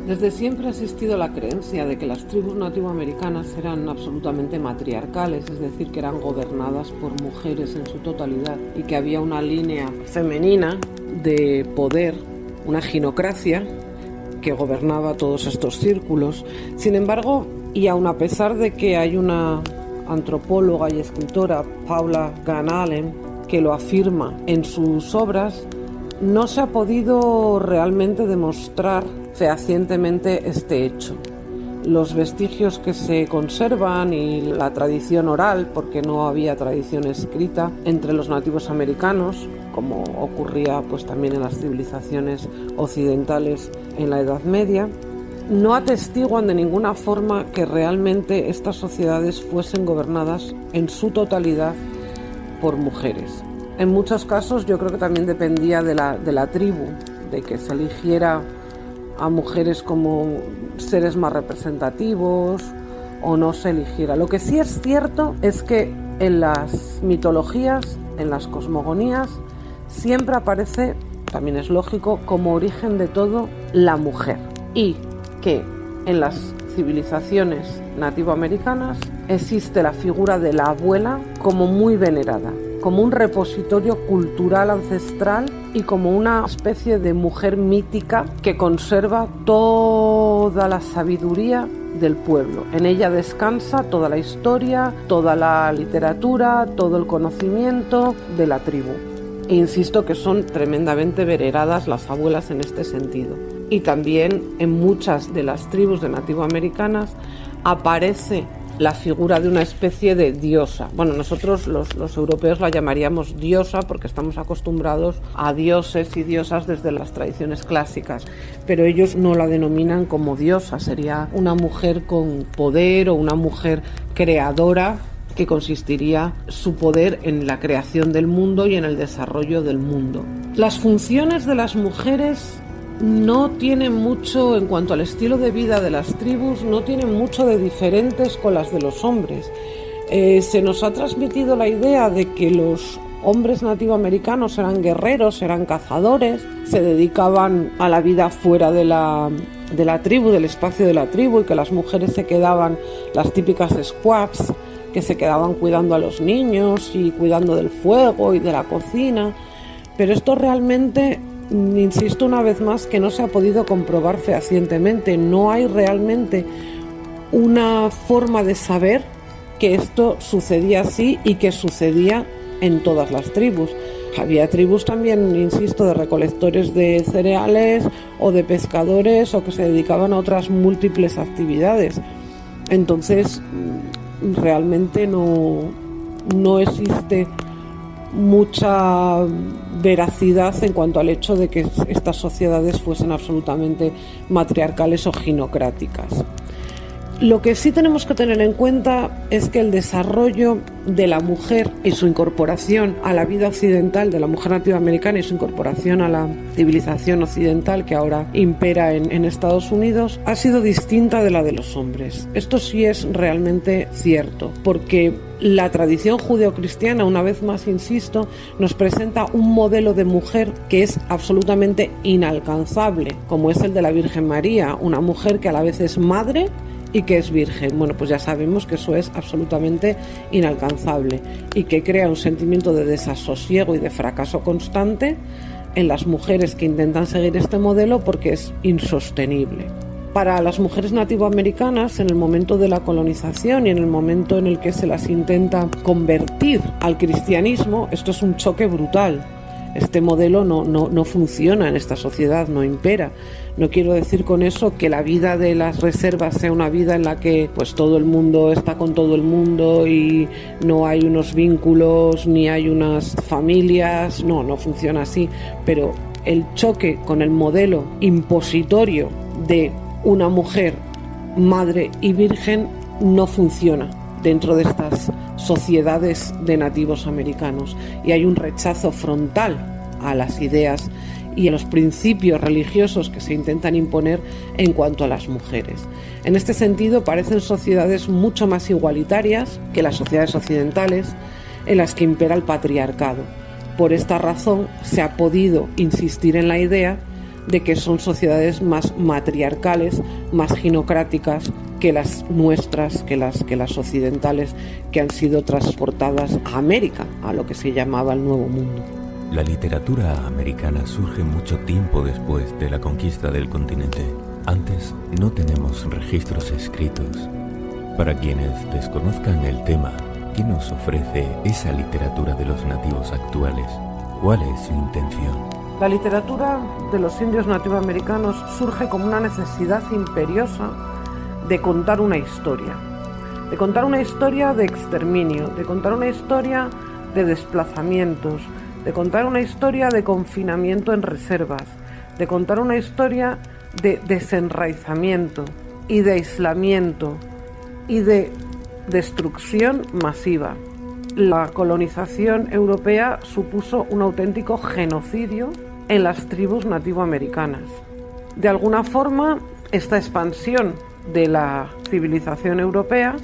Desde siempre ha existido la creencia de que las tribus nativoamericanas eran absolutamente matriarcales, es decir, que eran gobernadas por mujeres en su totalidad y que había una línea femenina de poder, una ginocracia que gobernaba todos estos círculos. Sin embargo, y aun a pesar de que hay una antropóloga y escritora, Paula Gunn-Allen, que lo afirma en sus obras, no se ha podido realmente demostrar fehacientemente este hecho. Los vestigios que se conservan y la tradición oral, porque no había tradición escrita entre los nativos americanos, como ocurría pues también en las civilizaciones occidentales en la Edad Media, no atestiguan de ninguna forma que realmente estas sociedades fuesen gobernadas en su totalidad por mujeres. En muchos casos yo creo que también dependía de la tribu, de que se eligiera a mujeres como seres más representativos o no se eligiera. Lo que sí es cierto es que en las mitologías, en las cosmogonías, siempre aparece, también es lógico, como origen de todo la mujer, y que en las civilizaciones nativoamericanas existe la figura de la abuela como muy venerada, como un repositorio cultural ancestral y como una especie de mujer mítica que conserva toda la sabiduría del pueblo. En ella descansa toda la historia, toda la literatura, todo el conocimiento de la tribu. E insisto que son tremendamente veneradas las abuelas en este sentido. Y también en muchas de las tribus de nativoamericanas aparece la figura de una especie de diosa. Bueno, nosotros los europeos la llamaríamos diosa porque estamos acostumbrados a dioses y diosas desde las tradiciones clásicas, pero ellos no la denominan como diosa, sería una mujer con poder o una mujer creadora que consistiría su poder en la creación del mundo y en el desarrollo del mundo. Las funciones de las mujeres no tienen mucho, en cuanto al estilo de vida de las tribus, no tienen mucho de diferentes con las de los hombres. Se nos ha transmitido la idea de que los hombres nativoamericanos eran guerreros, eran cazadores, se dedicaban a la vida fuera de la tribu, del espacio de la tribu, y que las mujeres se quedaban, las típicas squaws, que se quedaban cuidando a los niños y cuidando del fuego y de la cocina. Pero esto realmente, insisto una vez más, que no se ha podido comprobar fehacientemente. No hay realmente una forma de saber que esto sucedía así y que sucedía en todas las tribus. Había tribus también, insisto, de recolectores de cereales o de pescadores o que se dedicaban a otras múltiples actividades. Entonces, realmente no existe mucha veracidad en cuanto al hecho de que estas sociedades fuesen absolutamente matriarcales o ginocráticas. Lo que sí tenemos que tener en cuenta es que el desarrollo de la mujer y su incorporación a la vida occidental, de la mujer nativoamericana y su incorporación a la civilización occidental que ahora impera en Estados Unidos, ha sido distinta de la de los hombres. Esto sí es realmente cierto, porque la tradición judeocristiana, una vez más insisto, nos presenta un modelo de mujer que es absolutamente inalcanzable, como es el de la Virgen María, una mujer que a la vez es madre y que es virgen. Bueno, pues ya sabemos que eso es absolutamente inalcanzable y que crea un sentimiento de desasosiego y de fracaso constante en las mujeres que intentan seguir este modelo porque es insostenible. Para las mujeres nativoamericanas, en el momento de la colonización y en el momento en el que se las intenta convertir al cristianismo, esto es un choque brutal. Este modelo no funciona en esta sociedad, no impera. No quiero decir con eso que la vida de las reservas sea una vida en la que pues todo el mundo está con todo el mundo y no hay unos vínculos ni hay unas familias. No funciona así. Pero el choque con el modelo impositorio de una mujer madre y virgen no funciona dentro de estas sociedades de nativos americanos, y hay un rechazo frontal a las ideas y a los principios religiosos que se intentan imponer en cuanto a las mujeres. En este sentido, parecen sociedades mucho más igualitarias que las sociedades occidentales, en las que impera el patriarcado. Por esta razón se ha podido insistir en la idea de que son sociedades más matriarcales, más ginocráticas que las nuestras, que las occidentales, que han sido transportadas a América, a lo que se llamaba el Nuevo Mundo. La literatura americana surge mucho tiempo después de la conquista del continente. Antes no tenemos registros escritos. Para quienes desconozcan el tema, ¿qué nos ofrece esa literatura de los nativos actuales? ¿Cuál es su intención? La literatura de los indios nativoamericanos surge como una necesidad imperiosa de contar una historia. De contar una historia de exterminio, de contar una historia de desplazamientos, de contar una historia de confinamiento en reservas, de contar una historia de desenraizamiento y de aislamiento y de destrucción masiva. La colonización europea supuso un auténtico genocidio en las tribus nativoamericanas. De alguna forma, esta expansión de la civilización europea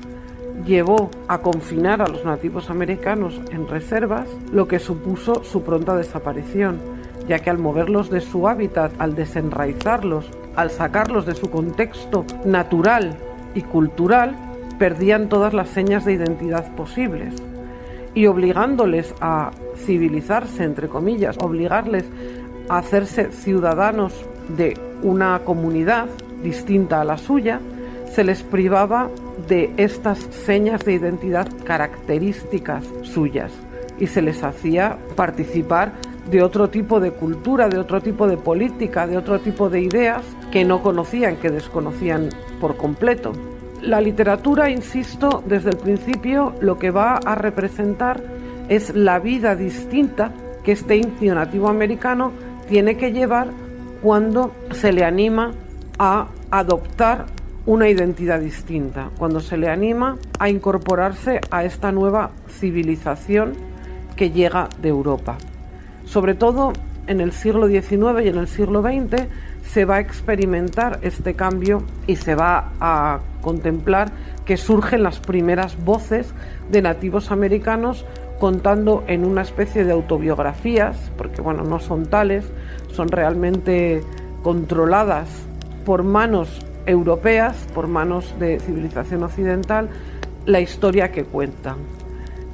llevó a confinar a los nativos americanos en reservas, lo que supuso su pronta desaparición, ya que al moverlos de su hábitat, al desenraizarlos, al sacarlos de su contexto natural y cultural, perdían todas las señas de identidad posibles. Y obligándoles a civilizarse, entre comillas, obligarles a hacerse ciudadanos de una comunidad distinta a la suya, se les privaba de estas señas de identidad características suyas y se les hacía participar de otro tipo de cultura, de otro tipo de política, de otro tipo de ideas que no conocían, que desconocían por completo. La literatura, insisto, desde el principio lo que va a representar es la vida distinta que este indio nativo americano tiene que llevar cuando se le anima a adoptar una identidad distinta, cuando se le anima a incorporarse a esta nueva civilización que llega de Europa. Sobre todo en el siglo XIX y en el siglo XX se va a experimentar este cambio y se va a contemplar que surgen las primeras voces de nativos americanos contando en una especie de autobiografías, porque bueno, no son tales, son realmente controladas por manos europeas, por manos de civilización occidental, la historia que cuentan.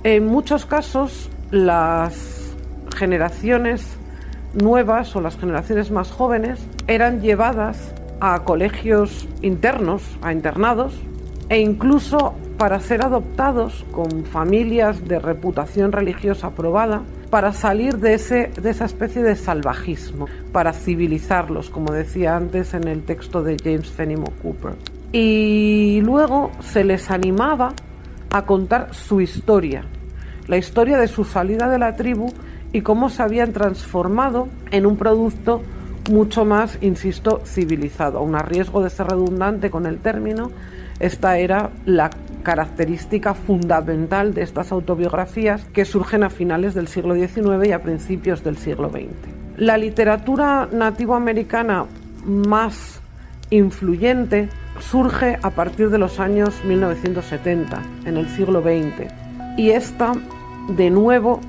En muchos casos, las generaciones nuevas o las generaciones más jóvenes eran llevadas a colegios internos, a internados, e incluso para ser adoptados con familias de reputación religiosa aprobada, para salir de esa especie de salvajismo, para civilizarlos, como decía antes en el texto de James Fenimore Cooper. Y luego se les animaba a contar su historia, la historia de su salida de la tribu y cómo se habían transformado en un producto mucho más, insisto, civilizado. Aun a riesgo de ser redundante con el término, esta era la característica fundamental de estas autobiografías que surgen a finales del siglo XIX y a principios del siglo XX. La literatura nativoamericana más influyente surge a partir de los años 1970, en el siglo XX, y esta, de nuevo,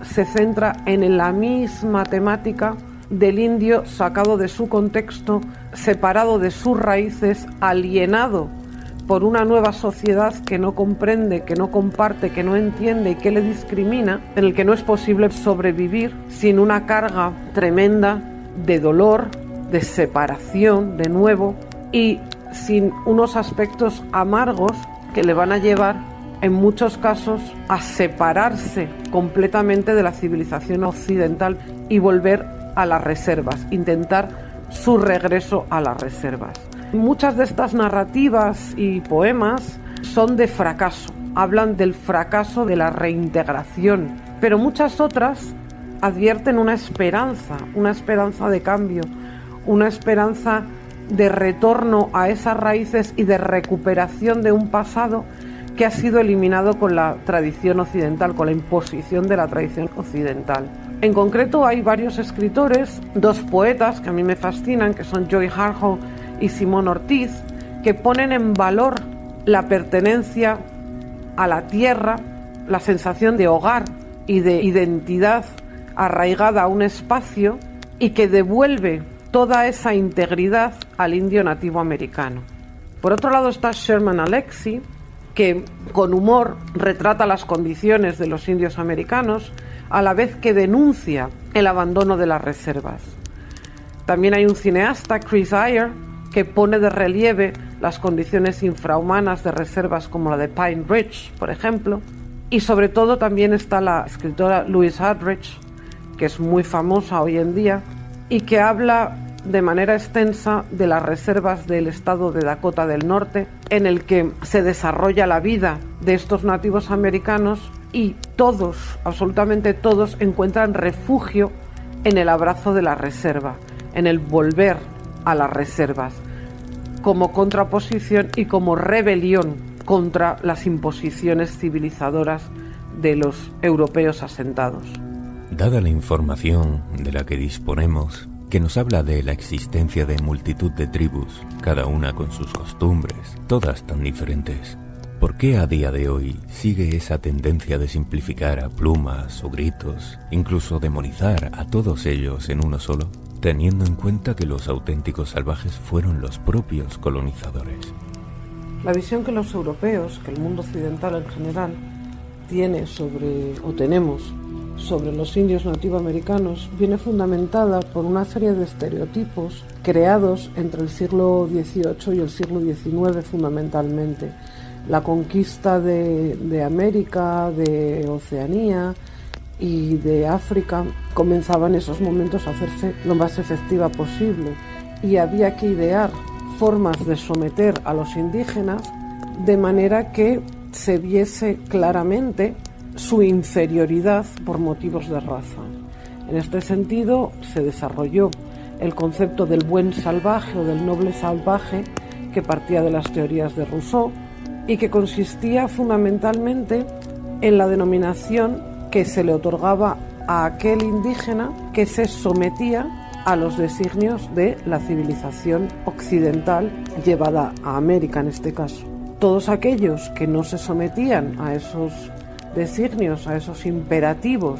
se centra en la misma temática del indio sacado de su contexto, separado de sus raíces, alienado por una nueva sociedad que no comprende, que no comparte, que no entiende y que le discrimina, en el que no es posible sobrevivir sin una carga tremenda de dolor, de separación, de nuevo, y sin unos aspectos amargos que le van a llevar, en muchos casos, a separarse completamente de la civilización occidental y volver a las reservas, intentar su regreso a las reservas. Muchas de estas narrativas y poemas son de fracaso, hablan del fracaso de la reintegración, pero muchas otras advierten una esperanza de cambio, una esperanza de retorno a esas raíces y de recuperación de un pasado que ha sido eliminado con la tradición occidental, con la imposición de la tradición occidental. En concreto hay varios escritores, dos poetas que a mí me fascinan, que son Joy Harjo y Simón Ortiz, que ponen en valor la pertenencia a la tierra, la sensación de hogar y de identidad arraigada a un espacio y que devuelve toda esa integridad al indio nativo americano. Por otro lado está Sherman Alexie, que con humor retrata las condiciones de los indios americanos, a la vez que denuncia el abandono de las reservas. También hay un cineasta, Chris Ayer, que pone de relieve las condiciones infrahumanas de reservas como la de Pine Ridge, por ejemplo. Y sobre todo también está la escritora Louise Erdrich, que es muy famosa hoy en día, y que habla de manera extensa de las reservas del estado de Dakota del Norte, en el que se desarrolla la vida de estos nativos americanos, y todos, absolutamente todos, encuentran refugio en el abrazo de la reserva, en el volver a las reservas, como contraposición y como rebelión contra las imposiciones civilizadoras de los europeos asentados. Dada la información de la que disponemos, que nos habla de la existencia de multitud de tribus, cada una con sus costumbres, todas tan diferentes, ¿por qué a día de hoy sigue esa tendencia de simplificar a plumas o gritos, incluso demonizar a todos ellos en uno solo, teniendo en cuenta que los auténticos salvajes fueron los propios colonizadores? La visión que los europeos, que el mundo occidental en general, tenemos sobre los indios nativoamericanos viene fundamentada por una serie de estereotipos creados entre el siglo XVIII y el siglo XIX fundamentalmente. La conquista de América, de Oceanía y de África comenzaba en esos momentos a hacerse lo más efectiva posible, y había que idear formas de someter a los indígenas de manera que se viese claramente su inferioridad por motivos de raza. En este sentido se desarrolló el concepto del buen salvaje o del noble salvaje, que partía de las teorías de Rousseau y que consistía fundamentalmente en la denominación que se le otorgaba a aquel indígena que se sometía a los designios de la civilización occidental llevada a América en este caso. Todos aquellos que no se sometían a esos designios, a esos imperativos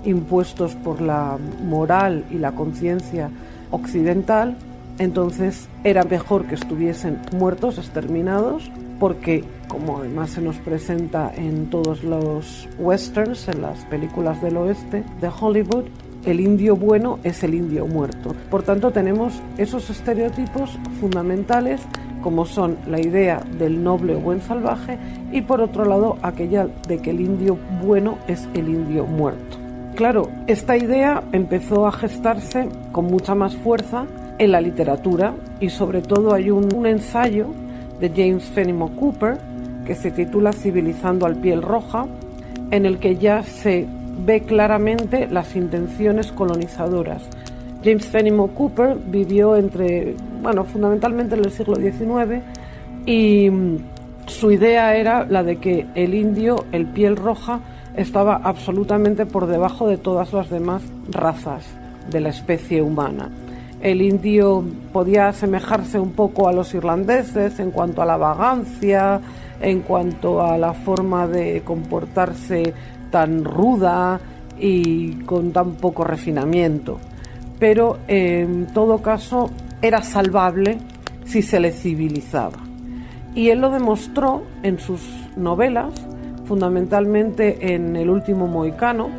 impuestos por la moral y la conciencia occidental, entonces era mejor que estuviesen muertos, exterminados, porque, como además se nos presenta en todos los westerns, en las películas del oeste de Hollywood, el indio bueno es el indio muerto. Por tanto, tenemos esos estereotipos fundamentales, como son la idea del noble o buen salvaje, y por otro lado aquella de que el indio bueno es el indio muerto. Claro, esta idea empezó a gestarse con mucha más fuerza en la literatura, y sobre todo hay un ensayo de James Fenimore Cooper que se titula Civilizando al piel roja, en el que ya se ve claramente las intenciones colonizadoras. James Fenimore Cooper vivió fundamentalmente en el siglo XIX, y su idea era la de que el indio, el piel roja, estaba absolutamente por debajo de todas las demás razas de la especie humana. El indio podía asemejarse un poco a los irlandeses en cuanto a la vagancia, en cuanto a la forma de comportarse tan ruda y con tan poco refinamiento, pero en todo caso era salvable si se le civilizaba. Y él lo demostró en sus novelas, fundamentalmente en El último mohicano,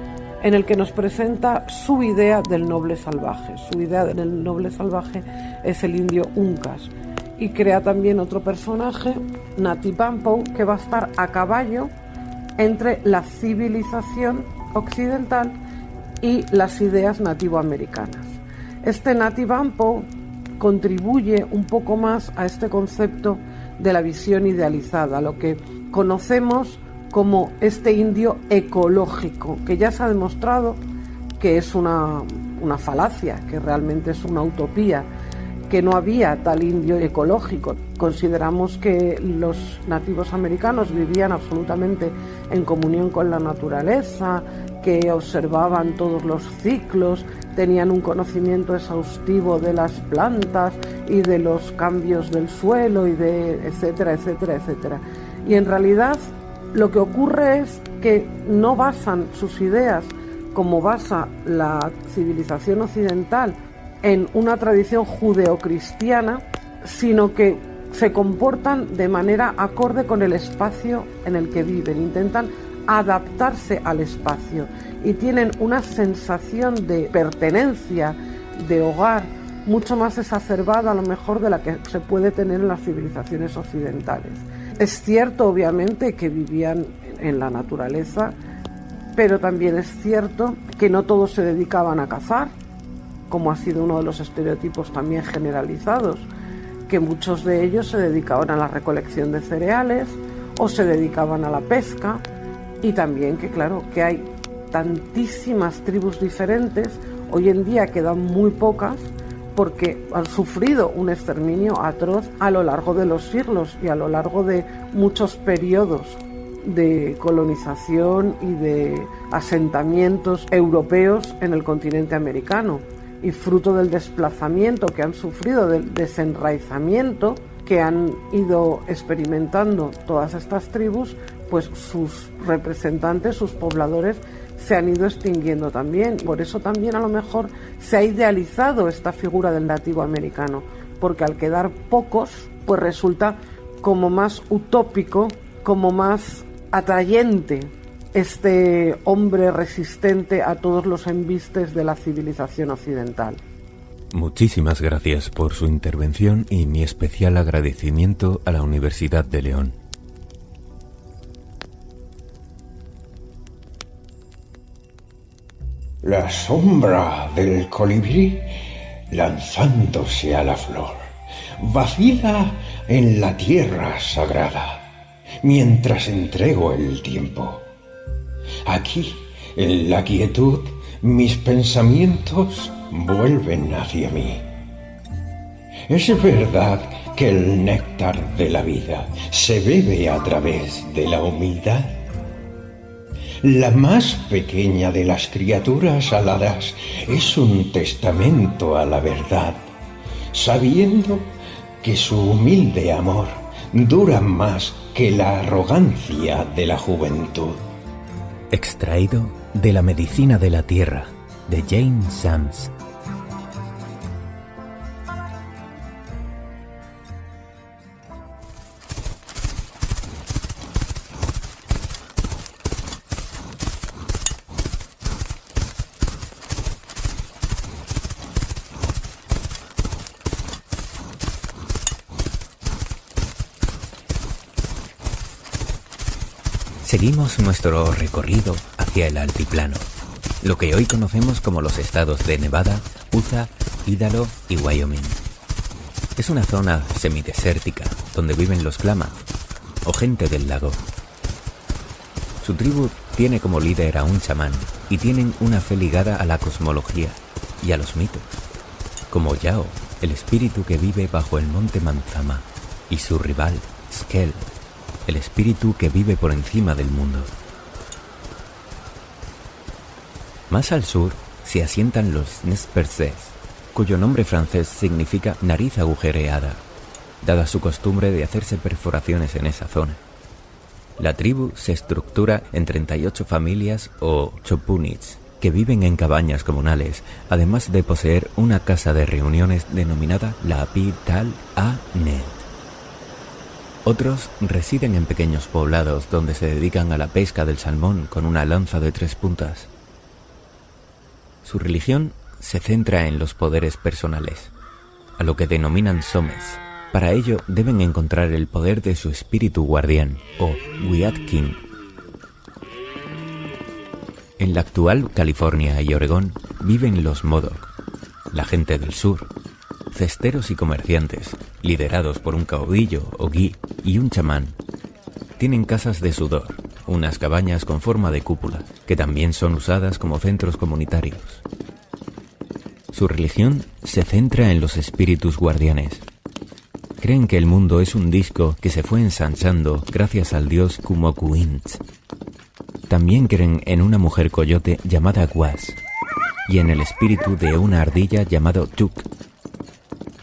en el que nos presenta su idea del noble salvaje. Su idea del noble salvaje es el indio Uncas, y crea también otro personaje, Natipampo, que va a estar a caballo entre la civilización occidental y las ideas nativoamericanas. Este Natipampo contribuye un poco más a este concepto de la visión idealizada, lo que conocemos como este indio ecológico, que ya se ha demostrado que es una falacia, que realmente es una utopía, que no había tal indio ecológico. Consideramos que los nativos americanos vivían absolutamente en comunión con la naturaleza, que observaban todos los ciclos, tenían un conocimiento exhaustivo de las plantas y de los cambios del suelo y de etcétera, etcétera, etcétera. Y en realidad lo que ocurre es que no basan sus ideas como basa la civilización occidental en una tradición judeocristiana, sino que se comportan de manera acorde con el espacio en el que viven, intentan adaptarse al espacio y tienen una sensación de pertenencia, de hogar, mucho más exacerbada a lo mejor de la que se puede tener en las civilizaciones occidentales. Es cierto, obviamente, que vivían en la naturaleza, pero también es cierto que no todos se dedicaban a cazar, como ha sido uno de los estereotipos también generalizados, que muchos de ellos se dedicaban a la recolección de cereales o se dedicaban a la pesca, y también que, claro, que hay tantísimas tribus diferentes, hoy en día quedan muy pocas, porque han sufrido un exterminio atroz a lo largo de los siglos y a lo largo de muchos periodos de colonización y de asentamientos europeos en el continente americano, y fruto del desplazamiento que han sufrido, del desenraizamiento que han ido experimentando todas estas tribus, pues sus representantes, sus pobladores, se han ido extinguiendo también. Por eso también a lo mejor se ha idealizado esta figura del nativo americano, porque al quedar pocos, pues resulta como más utópico, como más atrayente este hombre resistente a todos los embistes de la civilización occidental. Muchísimas gracias por su intervención y mi especial agradecimiento a la Universidad de León. La sombra del colibrí lanzándose a la flor vacila en la tierra sagrada mientras entrego el tiempo. Aquí, en la quietud, mis pensamientos vuelven hacia mí. Es verdad que el néctar de la vida se bebe a través de la humildad. La más pequeña de las criaturas aladas es un testamento a la verdad, sabiendo que su humilde amor dura más que la arrogancia de la juventud. Extraído de La medicina de la tierra, de Jane Sams. Seguimos nuestro recorrido hacia el altiplano, lo que hoy conocemos como los estados de Nevada, Utah, Idaho y Wyoming. Es una zona semidesértica donde viven los Klamath, o gente del lago. Su tribu tiene como líder a un chamán y tienen una fe ligada a la cosmología y a los mitos, como Yao, el espíritu que vive bajo el monte Manzama, y su rival, Skell, el espíritu que vive por encima del mundo. Más al sur se asientan los Nez Percés, cuyo nombre francés significa nariz agujereada, dada su costumbre de hacerse perforaciones en esa zona. La tribu se estructura en 38 familias o chopunits, que viven en cabañas comunales, además de poseer una casa de reuniones denominada la Pi Tal A Net. Otros residen en pequeños poblados donde se dedican a la pesca del salmón con una lanza de 3 puntas. Su religión se centra en los poderes personales, a lo que denominan somes. Para ello deben encontrar el poder de su espíritu guardián, o Wiatkin. En la actual California y Oregón viven los Modoc, la gente del sur, cesteros y comerciantes, liderados por un caudillo o gui y un chamán. Tienen casas de sudor, unas cabañas con forma de cúpula, que también son usadas como centros comunitarios. Su religión se centra en los espíritus guardianes. Creen que el mundo es un disco que se fue ensanchando gracias al dios Kumokuint. También creen en una mujer coyote llamada Guas y en el espíritu de una ardilla llamado Tuk.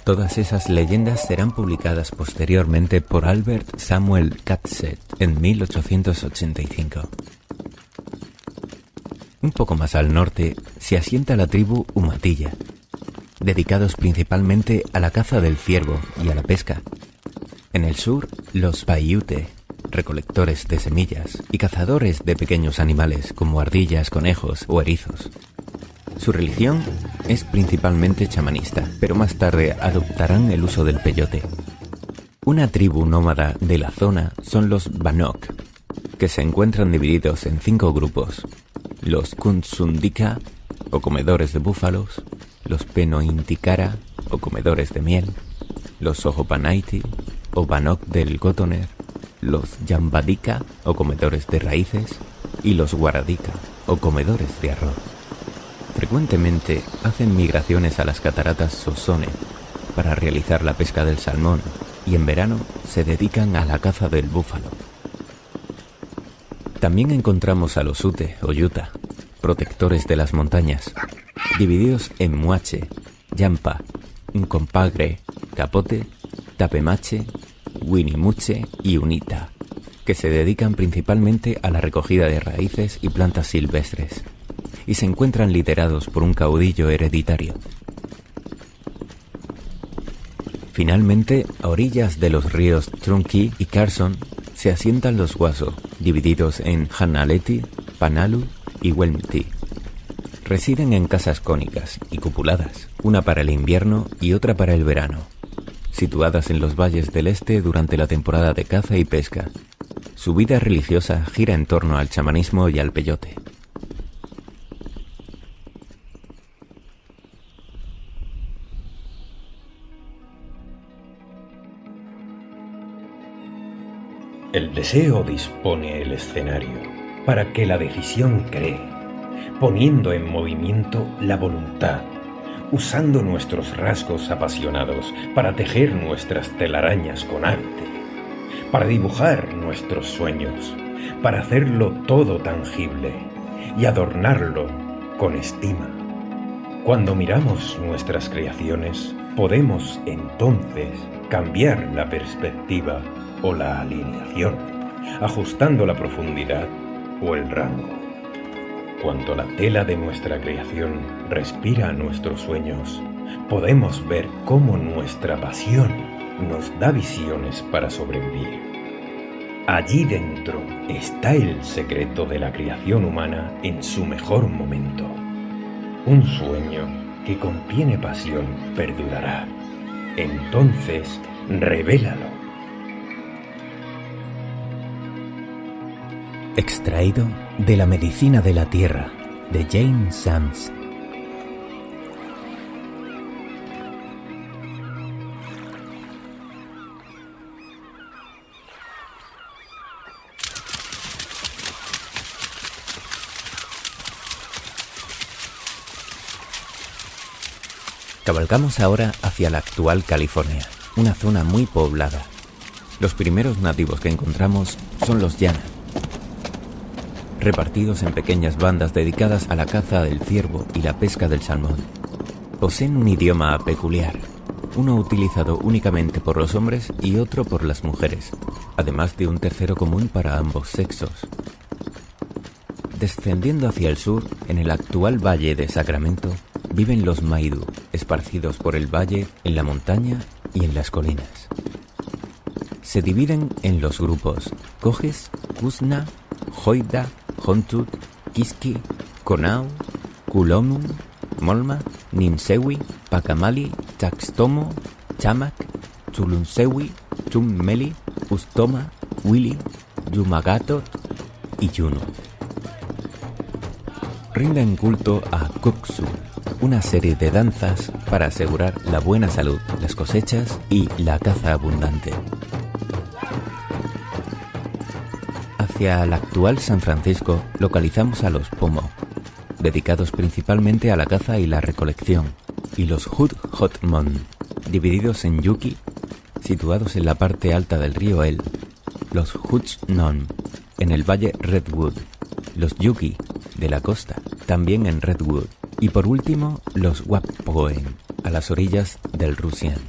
Todas esas leyendas serán publicadas posteriormente por Albert Samuel Catzett en 1885. Un poco más al norte se asienta la tribu Umatilla, dedicados principalmente a la caza del ciervo y a la pesca. En el sur, los Paiute, recolectores de semillas y cazadores de pequeños animales como ardillas, conejos o erizos. Su religión es principalmente chamanista, pero más tarde adoptarán el uso del peyote. Una tribu nómada de la zona son los Bannock, que se encuentran divididos en 5 grupos: los Kunsundika, o comedores de búfalos, los Penointikara, o comedores de miel, los Ojopanaiti, o Bannock del Gotoner, los Yambadika, o comedores de raíces, y los Waradika, o comedores de arroz. Frecuentemente hacen migraciones a las cataratas Sosone para realizar la pesca del salmón, y en verano se dedican a la caza del búfalo. También encontramos a los Ute o Yuta, protectores de las montañas, divididos en Muache, Yampa, Uncompagre, Capote, Tapemache, Winimuche y Unita, que se dedican principalmente a la recogida de raíces y plantas silvestres, y se encuentran liderados por un caudillo hereditario. Finalmente, a orillas de los ríos Trunki y Carson se asientan los Waso, divididos en Hanaleti, Panalu y Welmti. Residen en casas cónicas y cupuladas, una para el invierno y otra para el verano, situadas en los valles del este durante la temporada de caza y pesca. Su vida religiosa gira en torno al chamanismo y al peyote. El deseo dispone el escenario para que la decisión cree, poniendo en movimiento la voluntad, usando nuestros rasgos apasionados para tejer nuestras telarañas con arte, para dibujar nuestros sueños, para hacerlo todo tangible y adornarlo con estima. Cuando miramos nuestras creaciones, podemos entonces cambiar la perspectiva o la alineación, ajustando la profundidad o el rango. Cuando la tela de nuestra creación respira nuestros sueños, podemos ver cómo nuestra pasión nos da visiones para sobrevivir. Allí dentro está el secreto de la creación humana en su mejor momento. Un sueño que contiene pasión perdurará. Entonces, revélalo. Extraído de La medicina de la tierra, de Jane Sams. Cabalgamos ahora hacia la actual California, una zona muy poblada. Los primeros nativos que encontramos son los Yana, repartidos en pequeñas bandas dedicadas a la caza del ciervo y la pesca del salmón. Poseen un idioma peculiar, uno utilizado únicamente por los hombres y otro por las mujeres, además de un tercero común para ambos sexos. Descendiendo hacia el sur, en el actual valle de Sacramento, viven los Maidu, esparcidos por el valle, en la montaña y en las colinas. Se dividen en los grupos Cojes, Kusna, Hoida, Hontut, Kiski, Konau, Kulomun, Molma, Ninsewi, Pacamali, Taxtomo, Chamak, Chulunsewi, Chummeli, Ustoma, Willy, Yumagatot y Yuno. Rinden culto a Kuksu, una serie de danzas para asegurar la buena salud, las cosechas y la caza abundante. Hacia el actual San Francisco localizamos a los Pomo, dedicados principalmente a la caza y la recolección, y los Hut-Hotmon, divididos en Yuki, situados en la parte alta del río El, los Huchnon, en el valle Redwood, los Yuki, de la costa, también en Redwood, y por último los Wappoen, a las orillas del Rusian.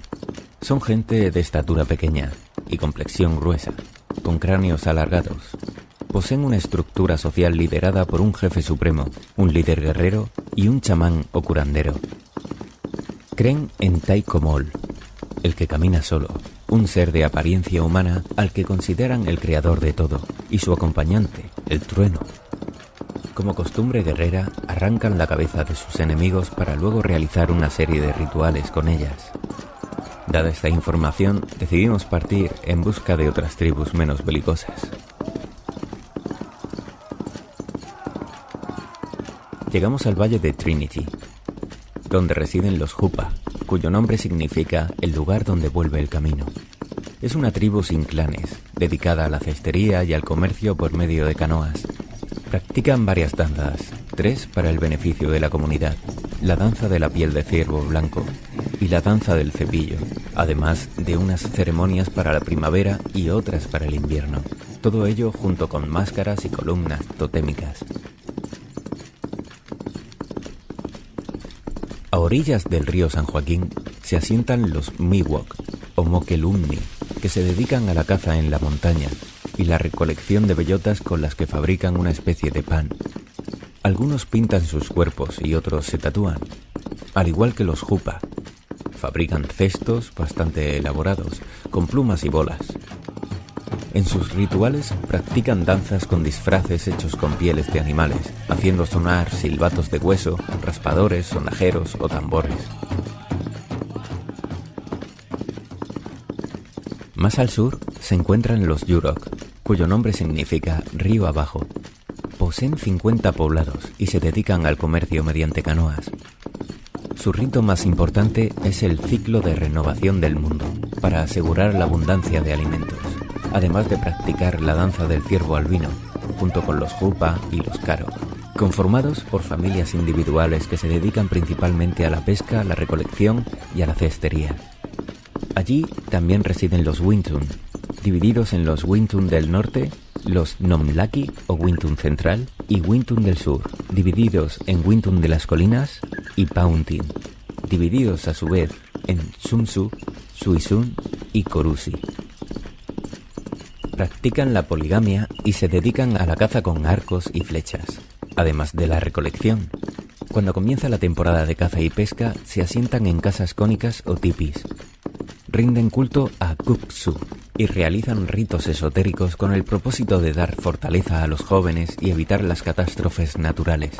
Son gente de estatura pequeña y complexión gruesa, con cráneos alargados. poseen una estructura social liderada por un jefe supremo, un líder guerrero y un chamán o curandero. Creen en Tai Komol, el que camina solo, un ser de apariencia humana al que consideran el creador de todo, y su acompañante, el trueno. Como costumbre guerrera, arrancan la cabeza de sus enemigos para luego realizar una serie de rituales con ellas. Dada esta información, decidimos partir en busca de otras tribus menos belicosas. Llegamos al valle de Trinity, donde residen los Hupa, cuyo nombre significa el lugar donde vuelve el camino. Es una tribu sin clanes, dedicada a la cestería y al comercio por medio de canoas. Practican varias danzas, 3 para el beneficio de la comunidad: la danza de la piel de ciervo blanco y la danza del cepillo, además de unas ceremonias para la primavera y otras para el invierno. Todo ello junto con máscaras y columnas totémicas. A orillas del río San Joaquín se asientan los Miwok o Mokelumni, que se dedican a la caza en la montaña y la recolección de bellotas con las que fabrican una especie de pan. Algunos pintan sus cuerpos y otros se tatúan, al igual que los Hupa. Fabrican cestos bastante elaborados, con plumas y bolas. En sus rituales practican danzas con disfraces hechos con pieles de animales, haciendo sonar silbatos de hueso, raspadores, sonajeros o tambores. Más al sur se encuentran los Yurok, cuyo nombre significa río abajo. Poseen 50 poblados y se dedican al comercio mediante canoas. Su rito más importante es el ciclo de renovación del mundo, para asegurar la abundancia de alimentos, además de practicar la danza del ciervo albino, junto con los Hupa y los Karo, conformados por familias individuales que se dedican principalmente a la pesca, la recolección y a la cestería. Allí también residen los Wintun, divididos en los Wintun del norte, los Nomlaki o Wintun central y Wintun del sur, divididos en Wintun de las colinas y Pauntin, divididos a su vez en Sumsu, Suisun y Korusi. Practican la poligamia y se dedican a la caza con arcos y flechas, además de la recolección. Cuando comienza la temporada de caza y pesca, se asientan en casas cónicas o tipis. Rinden culto a Kuksu y realizan ritos esotéricos con el propósito de dar fortaleza a los jóvenes y evitar las catástrofes naturales.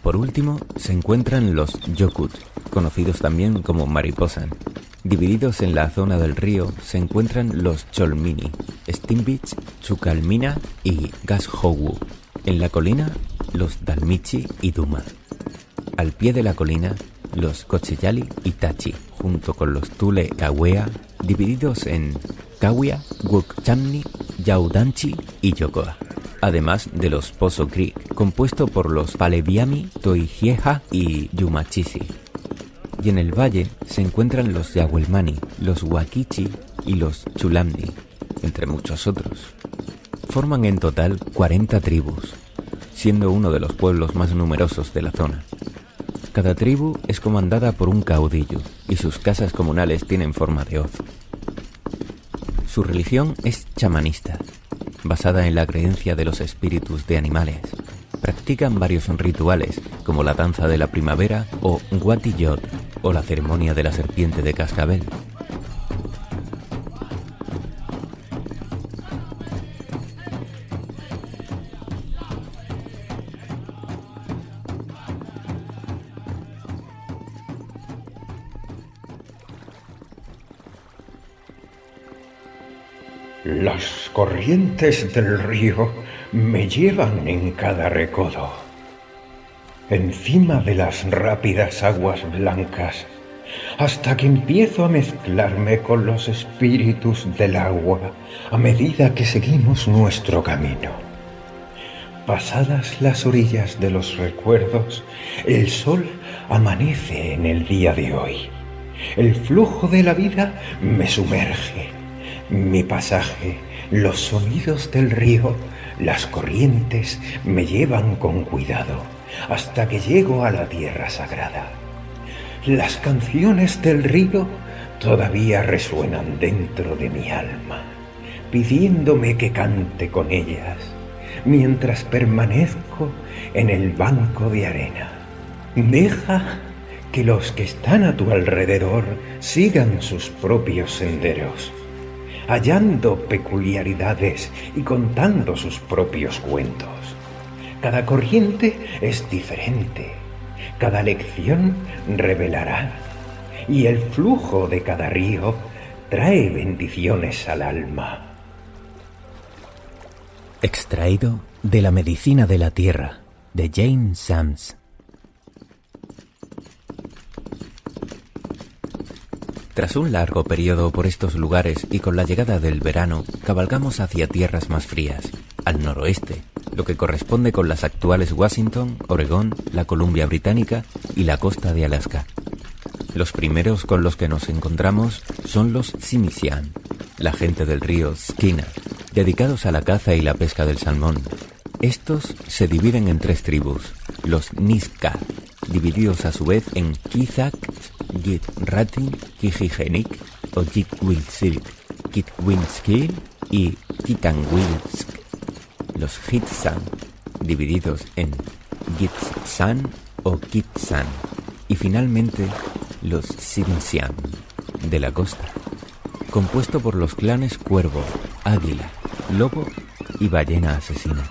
Por último, se encuentran los Yokut, conocidos también como Mariposan. Divididos en la zona del río se encuentran los Cholmini, Stimbich, Chukalmina y Gashowu. En la colina, los Dalmichi y Duma. Al pie de la colina, los Kocheyali y Tachi, junto con los Tule Kawea, divididos en Kawia, Wukchamni, Yaudanchi y Yokoa, además de los Pozo Creek, compuesto por los Paleviami, Toijieja y Yumachisi. Y en el valle se encuentran los Yahuelmani, los Wakichi y los Chulamni, entre muchos otros. Forman en total 40 tribus, siendo uno de los pueblos más numerosos de la zona. Cada tribu es comandada por un caudillo y sus casas comunales tienen forma de hoz. Su religión es chamanista, basada en la creencia de los espíritus de animales. Practican varios rituales, como la danza de la primavera o Watiyot, o la ceremonia de la serpiente de cascabel. Las corrientes del río me llevan en cada recodo. Encima de las rápidas aguas blancas, hasta que empiezo a mezclarme con los espíritus del agua a medida que seguimos nuestro camino. Pasadas las orillas de los recuerdos, el sol amanece en el día de hoy. El flujo de la vida me sumerge. Mi pasaje, los sonidos del río, las corrientes me llevan con cuidado hasta que llego a la tierra sagrada. Las canciones del río todavía resuenan dentro de mi alma, pidiéndome que cante con ellas, mientras permanezco en el banco de arena. Deja que los que están a tu alrededor sigan sus propios senderos, hallando peculiaridades y contando sus propios cuentos. Cada corriente es diferente, cada lección revelará, y el flujo de cada río trae bendiciones al alma. Extraído de La medicina de la tierra, de Jane Sams. Tras un largo periodo por estos lugares y con la llegada del verano, cabalgamos hacia tierras más frías, al noroeste, lo que corresponde con las actuales Washington, Oregón, la Columbia Británica y la costa de Alaska. Los primeros con los que nos encontramos son los Tsimshian, la gente del río Skeena, dedicados a la caza y la pesca del salmón. Estos se dividen en 3 tribus, los Niska, divididos a su vez en Kizak, Git-Ratin, Kijigenik o Jitwilsk, Kitwinskil y Kitanwilsk. Los Hitsan, divididos en Gitsan o Kitsan. Y finalmente los Tsimshian, de la costa, compuesto por los clanes Cuervo, Águila, Lobo y Ballena Asesina.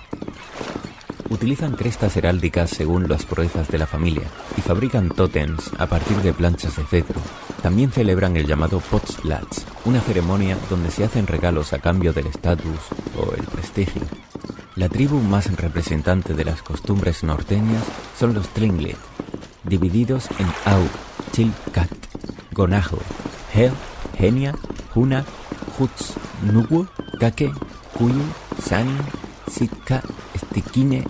Utilizan crestas heráldicas según las proezas de la familia y fabrican tótems a partir de planchas de cedro. También celebran el llamado Potlatch, una ceremonia donde se hacen regalos a cambio del estatus o el prestigio. La tribu más representante de las costumbres norteñas son los Tlingit, divididos en Au, Chilkat, Gonajo, Hel, Henia, Huna, Huts, Nugu, Kake, Kuyu, Sani, Sitka, Stikine,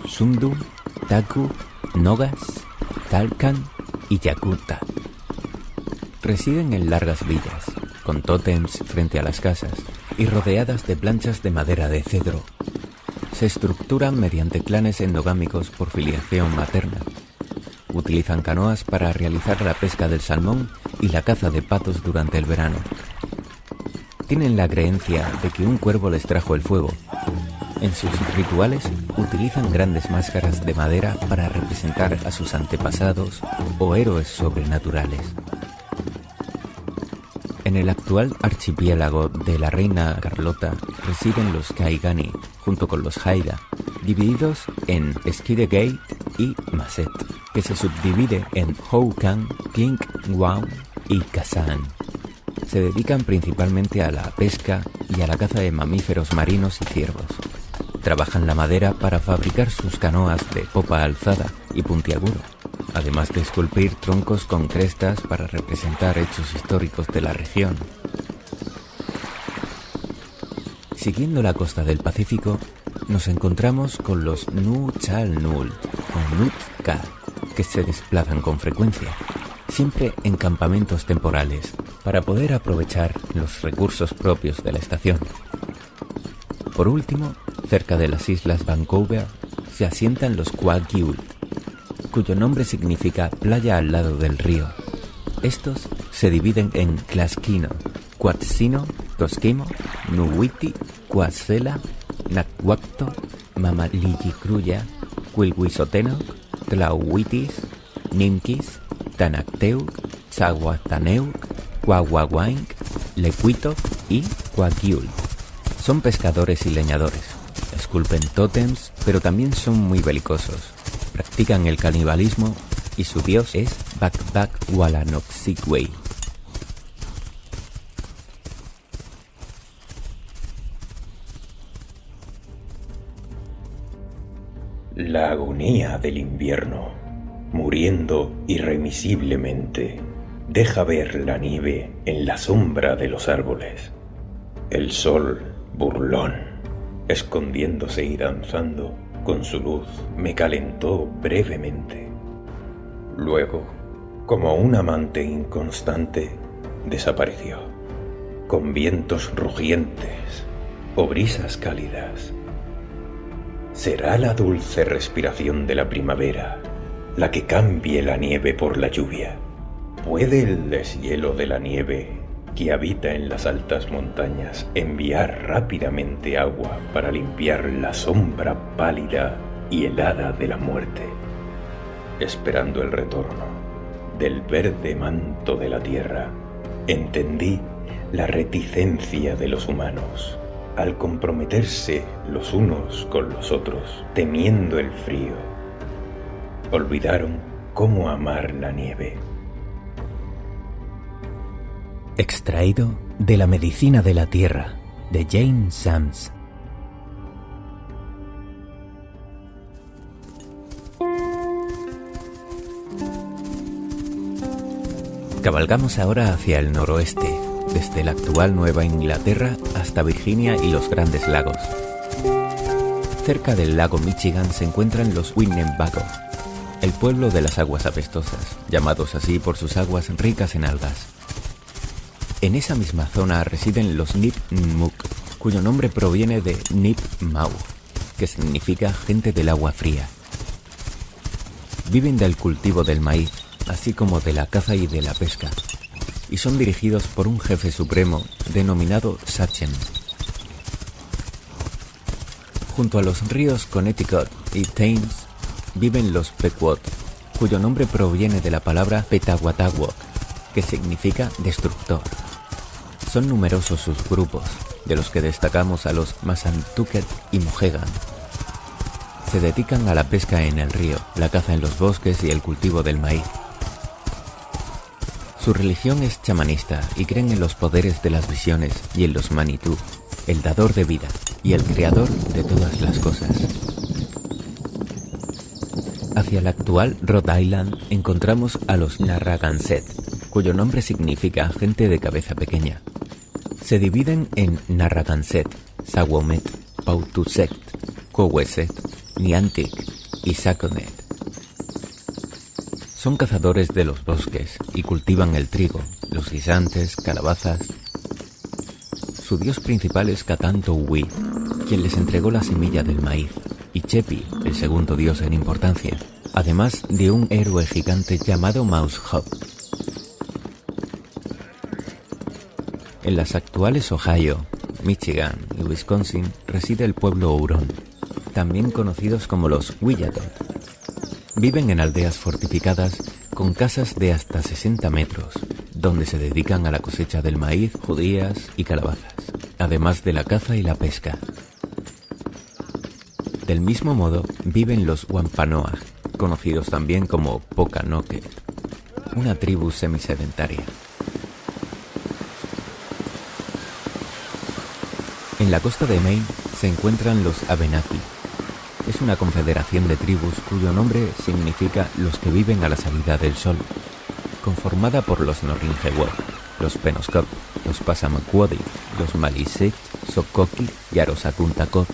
Sundum, Taku, Nogas, Talkan y Yakuta. Residen en largas villas, con tótems frente a las casas y rodeadas de planchas de madera de cedro. Se estructuran mediante clanes endogámicos por filiación materna. Utilizan canoas para realizar la pesca del salmón y la caza de patos durante el verano. Tienen la creencia de que un cuervo les trajo el fuego. En sus rituales utilizan grandes máscaras de madera para representar a sus antepasados o héroes sobrenaturales. En el actual archipiélago de la Reina Carlota residen los Kaigani junto con los Haida, divididos en Skidegate y Maset, que se subdivide en Houkan, Klingwang y Kazan. Se dedican principalmente a la pesca y a la caza de mamíferos marinos y ciervos. Trabajan la madera para fabricar sus canoas de popa alzada y puntiagudo, además de esculpir troncos con crestas para representar hechos históricos de la región. Siguiendo la costa del Pacífico, nos encontramos con los Nu-Chal-Nul o Nootka, que se desplazan con frecuencia, siempre en campamentos temporales, para poder aprovechar los recursos propios de la estación. Por último, cerca de las islas Vancouver, se asientan los Kwakiut, cuyo nombre significa playa al lado del río. Estos se dividen en Klaskino, Quatsino, Toskimo, Nuwiti, Kwasela, Nakwakto, Mamaligikruya, Quilhuisoteno, Tlauhuitis, Nimkis, Tanacteuk, Tsahuataneuk, Kwawawaink, Lecuito y Kwakiul. Son pescadores y leñadores. Esculpen tótems, pero también son muy belicosos. Practican el canibalismo y su dios es Bakbak Walanoksikwe. La agonía del invierno, muriendo irremisiblemente, deja ver la nieve en la sombra de los árboles. El sol, burlón, escondiéndose y danzando con su luz, me calentó brevemente. Luego, como un amante inconstante, desapareció, con vientos rugientes o brisas cálidas. Será la dulce respiración de la primavera la que cambie la nieve por la lluvia. ¿Puede el deshielo de la nieve que habita en las altas montañas, enviar rápidamente agua para limpiar la sombra pálida y helada de la muerte, esperando el retorno del verde manto de la tierra. Entendí la reticencia de los humanos al comprometerse los unos con los otros, temiendo el frío. Olvidaron cómo amar la nieve. Extraído de La medicina de la tierra, de Jane Sams. Cabalgamos ahora hacia el noroeste, desde la actual Nueva Inglaterra hasta Virginia y los Grandes Lagos. Cerca del lago Michigan se encuentran los Winnebago, el pueblo de las aguas apestosas, llamados así por sus aguas ricas en algas. En esa misma zona residen los Nipmuc, cuyo nombre proviene de Nipmuc, que significa gente del agua fría. Viven del cultivo del maíz, así como de la caza y de la pesca, y son dirigidos por un jefe supremo denominado Sachem. Junto a los ríos Connecticut y Thames viven los Pequot, cuyo nombre proviene de la palabra Petawatawak, que significa destructor. Son numerosos sus grupos, de los que destacamos a los Massanucket y Mohegan. Se dedican a la pesca en el río, la caza en los bosques y el cultivo del maíz. Su religión es chamanista y creen en los poderes de las visiones y en los Manitou, el dador de vida y el creador de todas las cosas. Hacia la actual Rhode Island encontramos a los Narragansett, cuyo nombre significa gente de cabeza pequeña. Se dividen en Narragansett, Sawomet, Pawtucket, Coweset, Niantic y Saconet. Son cazadores de los bosques y cultivan el trigo, los guisantes, calabazas. Su dios principal es Catantowi, quien les entregó la semilla del maíz, y Chepi, el segundo dios en importancia, además de un héroe gigante llamado Mousehop. En las actuales Ohio, Michigan y Wisconsin reside el pueblo Huron, también conocidos como los Wyandot. Viven en aldeas fortificadas con casas de hasta 60 metros, donde se dedican a la cosecha del maíz, judías y calabazas, además de la caza y la pesca. Del mismo modo viven los Wampanoag, conocidos también como Pokanoket, una tribu semisedentaria. En la costa de Maine se encuentran los Abenaki. Es una confederación de tribus cuyo nombre significa los que viven a la salida del sol, conformada por los Norinjewok, los Penobscot, los Passamaquoddy, los Maliseet, Sokoki y Arosakuntakok.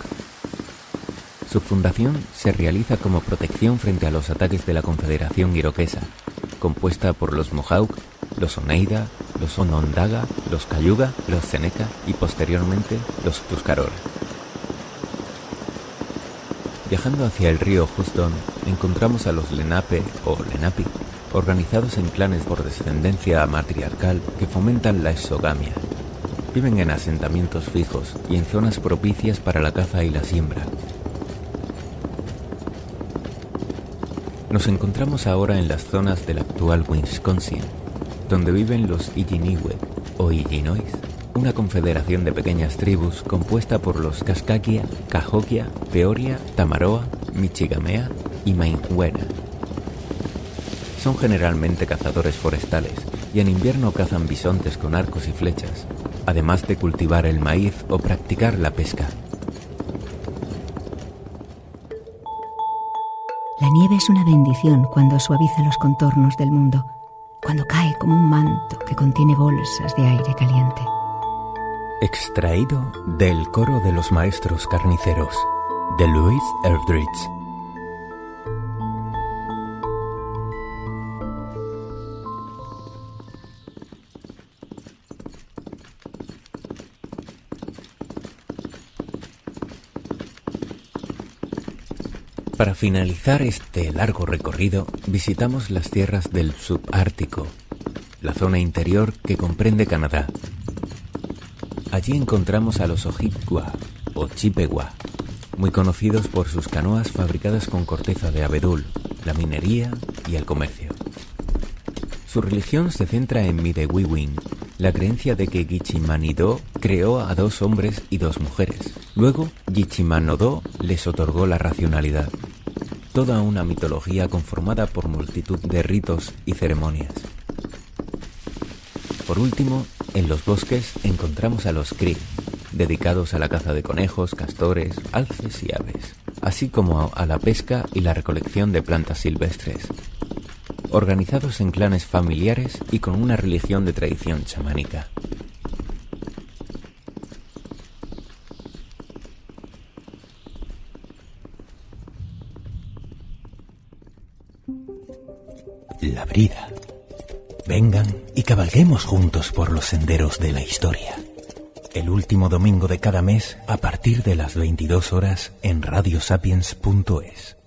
Su fundación se realiza como protección frente a los ataques de la Confederación Iroquesa, compuesta por los Mohawk, los Oneida, los Onondaga, los Cayuga, los Seneca y posteriormente los Tuscarora. Viajando hacia el río Houston, encontramos a los Lenape o Lenape, organizados en clanes por descendencia matriarcal que fomentan la exogamia. Viven en asentamientos fijos y en zonas propicias para la caza y la siembra. Nos encontramos ahora en las zonas del actual Wisconsin, donde viven los Illiniwek o Illinois, una confederación de pequeñas tribus compuesta por los Kaskakia, Cahokia, Peoria, Tamaroa, Michigamea y Mainhuena. Son generalmente cazadores forestales y en invierno cazan bisontes con arcos y flechas, además de cultivar el maíz o practicar la pesca. La nieve es una bendición cuando suaviza los contornos del mundo, cuando cae como un manto que contiene bolsas de aire caliente. Extraído del Coro de los Maestros Carniceros, de Louis Eldridge. Para finalizar este largo recorrido, visitamos las tierras del subártico, la zona interior que comprende Canadá. Allí encontramos a los Ojibwa o Chippewa, muy conocidos por sus canoas fabricadas con corteza de abedul, la minería y el comercio. Su religión se centra en Midewiwin, la creencia de que Gichimanidó creó a 2 hombres y 2 mujeres. Luego, Gichimanodó les otorgó la racionalidad. Toda una mitología conformada por multitud de ritos y ceremonias. Por último, en los bosques encontramos a los Cree, dedicados a la caza de conejos, castores, alces y aves, así como a la pesca y la recolección de plantas silvestres. Organizados en clanes familiares y con una religión de tradición chamánica. La brida. Vengan y cabalguemos juntos por los senderos de la historia. El último domingo de cada mes a partir de las 22 horas en radiosapiens.es.